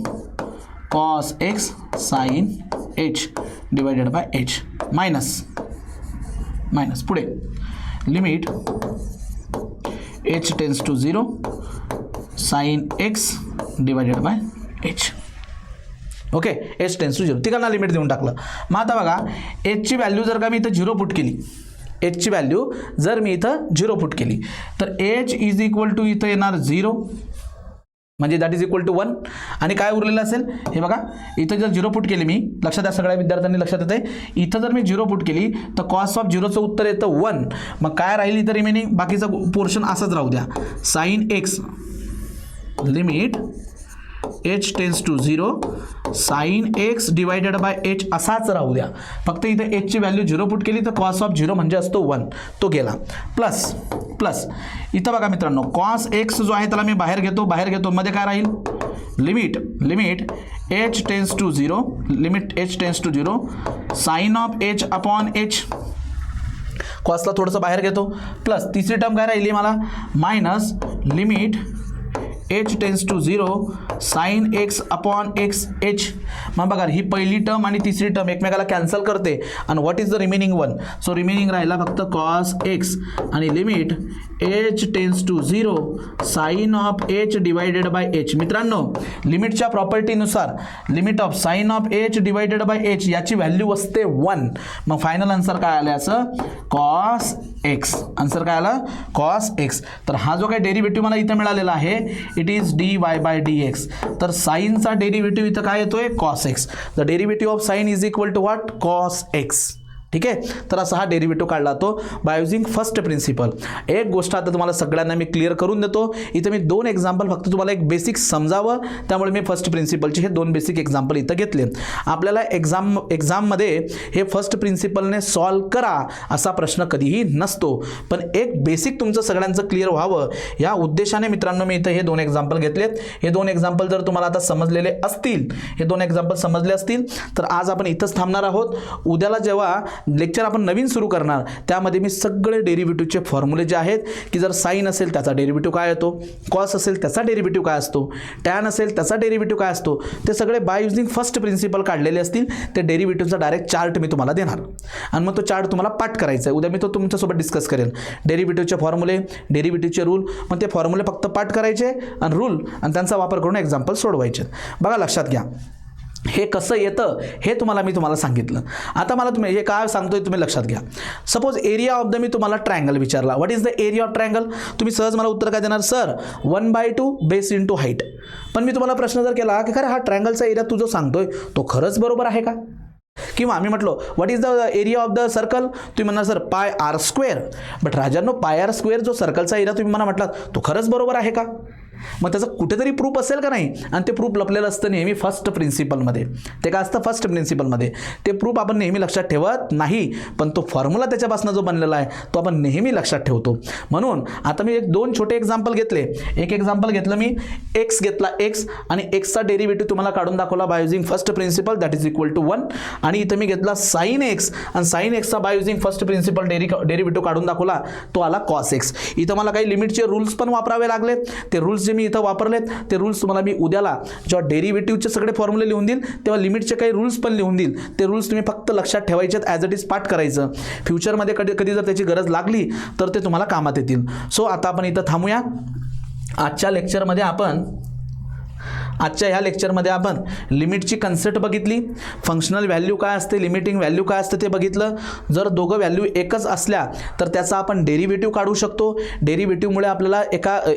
cos X sine H divided by H minus पुढे limit H tends to 0 sine x divided by H. Okay, H tends to 0 तिघांना लिमिट देऊन टाकलं. मग आता बघा, एचची व्हॅल्यू जर का मी इथं 0 पुट केली, एचची व्हॅल्यू जर मी इथं 0 पुट केली, तर एच इज इक्वल टू इथं येणार 0, म्हणजे दॅट इज इक्वल टू 1. आणि काय उरलेलं असेल हे बघा, इथं जर 0 पुट केली मी, लक्षात द्या सगळ्या विद्यार्थ्यांनी लक्षात येते, इथं जर मी 0 पुट केली तर कॉस ऑफ 0चं उत्तर येतं 1. मग काय राहील इथं रिमेनिंग, बाकीचा पोर्शन असंच राहू द्या. Sine x limit H tends to 0 sine x divided by h असाच राहू द्या. फक्त इथं एचची व्हॅल्यू 0 पुट केली तर कॉस ऑफ 0 म्हणजे असतो 1, तो गेला. प्लस इथं बघा मित्रांनो, कॉस एक्स जो आहे त्याला मी बाहेर घेतो, मध्ये काय राहील, limit H tends to 0 limit H tends to 0 sine of H upon H, कॉसला थोडंसं बाहेर घेतो, प्लस तिसरी टर्म काय राहिली मला, minus limit H tends to 0 sine X upon X H. मग बघा, ही पहिली टर्म आणि तिसरी टर्म एकमेकाला कॅन्सल करते, आणि what is the remaining 1. So remaining राहिला फक्त कॉस एक्स आणि limit H tends to 0 sine of H divided by H. मित्रांनो, लिमिटच्या प्रॉपर्टीनुसार limit of sine of H divided by H याची व्हॅल्यू असते 1. मग फायनल आन्सर काय आलं असं, कॉस एक्स. आन्सर काय आलं, कॉस एक्स. तर हा जो काही डेरिव्हेटिव्ह मला इथं मिळालेला आहे, it is dy by dx. तर साईनचा डेरिव्हेटिव्ह इथं काय येतोय, cos x. The derivative of sine is equal to what, cos x. ठीक आहे, तर असा हा डेरिव्हेटिव्ह काढला तो बाय युझिंग फर्स्ट प्रिन्सिपल. एक गोष्ट आता तुम्हाला सगळ्यांना मी क्लिअर करून देतो. इथं मी 2 एक्झाम्पल फक्त तुम्हाला एक बेसिक समजावं, त्यामुळे मी फर्स्ट प्रिन्सिपलचे हे 2 बेसिक एक्झाम्पल इथं घेतले. आपल्याला एक्झाममध्ये हे फर्स्ट प्रिन्सिपलने सॉल्व करा असा प्रश्न कधीही नसतो, पण एक बेसिक तुमचं सगळ्यांचं क्लिअर व्हावं या उद्देशाने मित्रांनो मी इथं हे 2 एक्झाम्पल घेतलेत. हे 2 एक्झाम्पल जर तुम्हाला आता समजलेले असतील, हे 2 एक्झाम्पल समजले असतील, तर आज आपण इथंच थांबणार आहोत. उद्याला जेव्हा लेक्चर आपण नवीन सुरू करणार, त्यामध्ये मी सगळे डेरिव्हेटिव्हचे फॉर्म्युले जे आहेत, की जर साइन असेल त्याचा डेरिव्हेटिव्ह काय येतो, कॉस असेल त्याचा डेरिव्हेटिव्ह काय असतो, टॅन असेल त्याचा डेरिव्हेटिव्ह काय असतो, ते सगळे बाय युझिंग फर्स्ट प्रिन्सिपल काढलेले असतील. ते डेरिव्हेटिव्हचा डायरेक्ट चार्ट मी तुम्हाला देणार, आणि मग तो चार्ट तुम्हाला पाठ करायचा आहे. उद्या मी तो तुमच्यासोबत डिस्कस करेन. डेरिव्हेटिव्हचे फॉर्म्युले, डेरिव्हेटिव्हचे रूल, मग ते फॉर्म्युले फक्त पाठ करायचे आणि रूल आणि त्यांचा वापर करून एक्झाम्पल सोडवायचे. बघा लक्षात घ्या, हे कसं येतं हे तुम्हाला सांगितलं. आता मला तुम्ही हे काय सांगतोय तुम्ही लक्षात घ्या. सपोज एरिया ऑफ द मी तुम्हाला ट्रायंगल विचारला, what is the area of triangle, तुम्ही सहज मला उत्तर काय देणार, सर 1/2 बेस इंटू हाईट. पण मी तुम्हाला प्रश्न जर केला की खरं हा ट्रायंगलचा एरिया तू जो सांगतोय तो खरंच बरोबर आहे का, किंवा आम्ही म्हटलो what is the area of the circle, तुम्ही म्हणणार सर पाय आर स्क्वेअर. बट राजांनो, पाय आर स्क्वेअर जो सर्कलचा एरिया तुम्ही मला म्हटलात तो खरंच बरोबर आहे का. मग त्याचं कुठेतरी प्रूफ असेल का नाही, आणि ते प्रूफ लपलेलं असतं नेहमी फर्स्ट प्रिन्सिपलमध्ये. ते काय असतं, फर्स्ट प्रिन्सिपलमध्ये ते प्रूफ आपण नेहमी लक्षात ठेवत नाही, पण तो फॉर्म्युला त्याच्यापासून जो बनलेला आहे तो आपण नेहमी लक्षात ठेवतो. म्हणून आता मी 2 छोटे एक्झाम्पल घेतले. एक एक्झाम्पल घेतलं मी, एक्स घेतला, एक्स आणि एक्सचा डेरिव्हेटिव्ह तुम्हाला काढून दाखवला by using first principle, that is equal to 1. आणि इथं मी घेतला साइन एक्स आणि साइन एक्सचा by using first principle derivative काढून दाखवला, तो आला कॉस एक्स. इथं मला काही लिमिटचे रूल्स पण वापरावे लागले. ते रूल्स जे मी इथं वापरलेत ते रूल्स तुम्हाला मी उद्याला जेव्हा डेरिव्हेटिव्हचे सगळे फॉर्म्युले लिहून देईल तेव्हा लिमिटचे काही रूल्स पण लिहून देईल. ते रूल्स तुम्ही फक्त लक्षात ठेवायचे, ॲज इट इज पाठ करायचं. फ्युचरमध्ये कधी जर त्याची गरज लागली तर ते तुम्हाला कामात येतील. सो आता आपण इथं थांबूया. आजच्या लेक्चरमध्ये आपण आजच्या ह्या लेक्चरमध्ये आपण लिमिटची कन्सेप्ट बघितली, फंक्शनल व्हॅल्यू काय असते, लिमिटिंग व्हॅल्यू काय असते ते बघितलं. जर दोघं व्हॅल्यू एकच असल्या तर त्याचा आपण डेरिव्हेटिव्ह काढू शकतो. डेरिव्हेटिव्हमुळे आपल्याला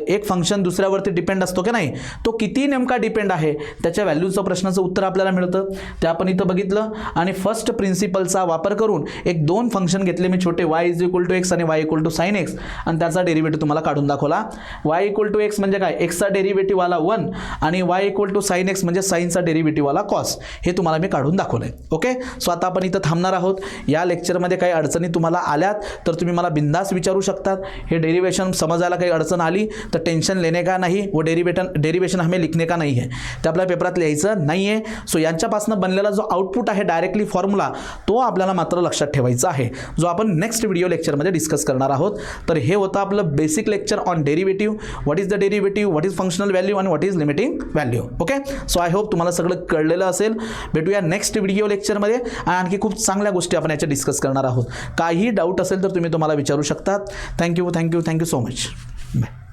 एक फंक्शन दुसऱ्यावरती डिपेंड असतो की नाही, तो किती नेमका डिपेंड आहे त्याच्या व्हॅल्यूचं प्रश्नाचं उत्तर आपल्याला मिळतं, ते आपण इथं बघितलं. आणि फर्स्ट प्रिन्सिपलचा वापर करून एक दोन फंक्शन घेतले मी छोटे, y = x आणि y = sin x, आणि त्याचा डेरिव्हेटिव्ह तुम्हाला काढून दाखवला. y = x म्हणजे काय, x चा डेरिव्हेटिव्ह आला 1 आणि y = sin x म्हणजे sin चा डेरिव्हेटिव्ह आला cos. हे तुम्हाला मी काढून दाखवलंय. ओके, सो आता आपण इथं थांबणार आहोत. या लेक्चरमध्ये काही अडचणी तुम्हाला आल्यात तर तुम्ही मला बिंदास विचारू शकतात. हे डेरिवेशन समजायला काही अडचण आली तर टेंशन लेने का नाही, वो डेरिवेशन हमें लिखने का नहीं है, ते आपल्या पेपरात लिहायचं नाही आहे. सो यांच्यापासून बनलेला जो आउटपुट आहे डायरेक्टली फॉर्म्युला, तो आपल्याला मात्र लक्षात ठेवायचा आहे, जो आपण नेक्स्ट व्हिडिओ लेक्चरमध्ये डिस्कस करणार आहोत. तर हे होतं आपलं basic lecture on derivative. What is the derivative, what is functional value आणि what is limiting value. Okay, so I hope तुम्हाला सगळं कळलेलं असेल. भेटूया नेक्स्ट व्हिडिओ लेक्चरमध्ये आणि आणखी खूप चांगल्या गोष्टी आपण याच्या डिस्कस करणार आहोत. काही डाऊट असेल तर तुम्ही तुम्हाला विचारू शकतात. Thank you so much. बाय.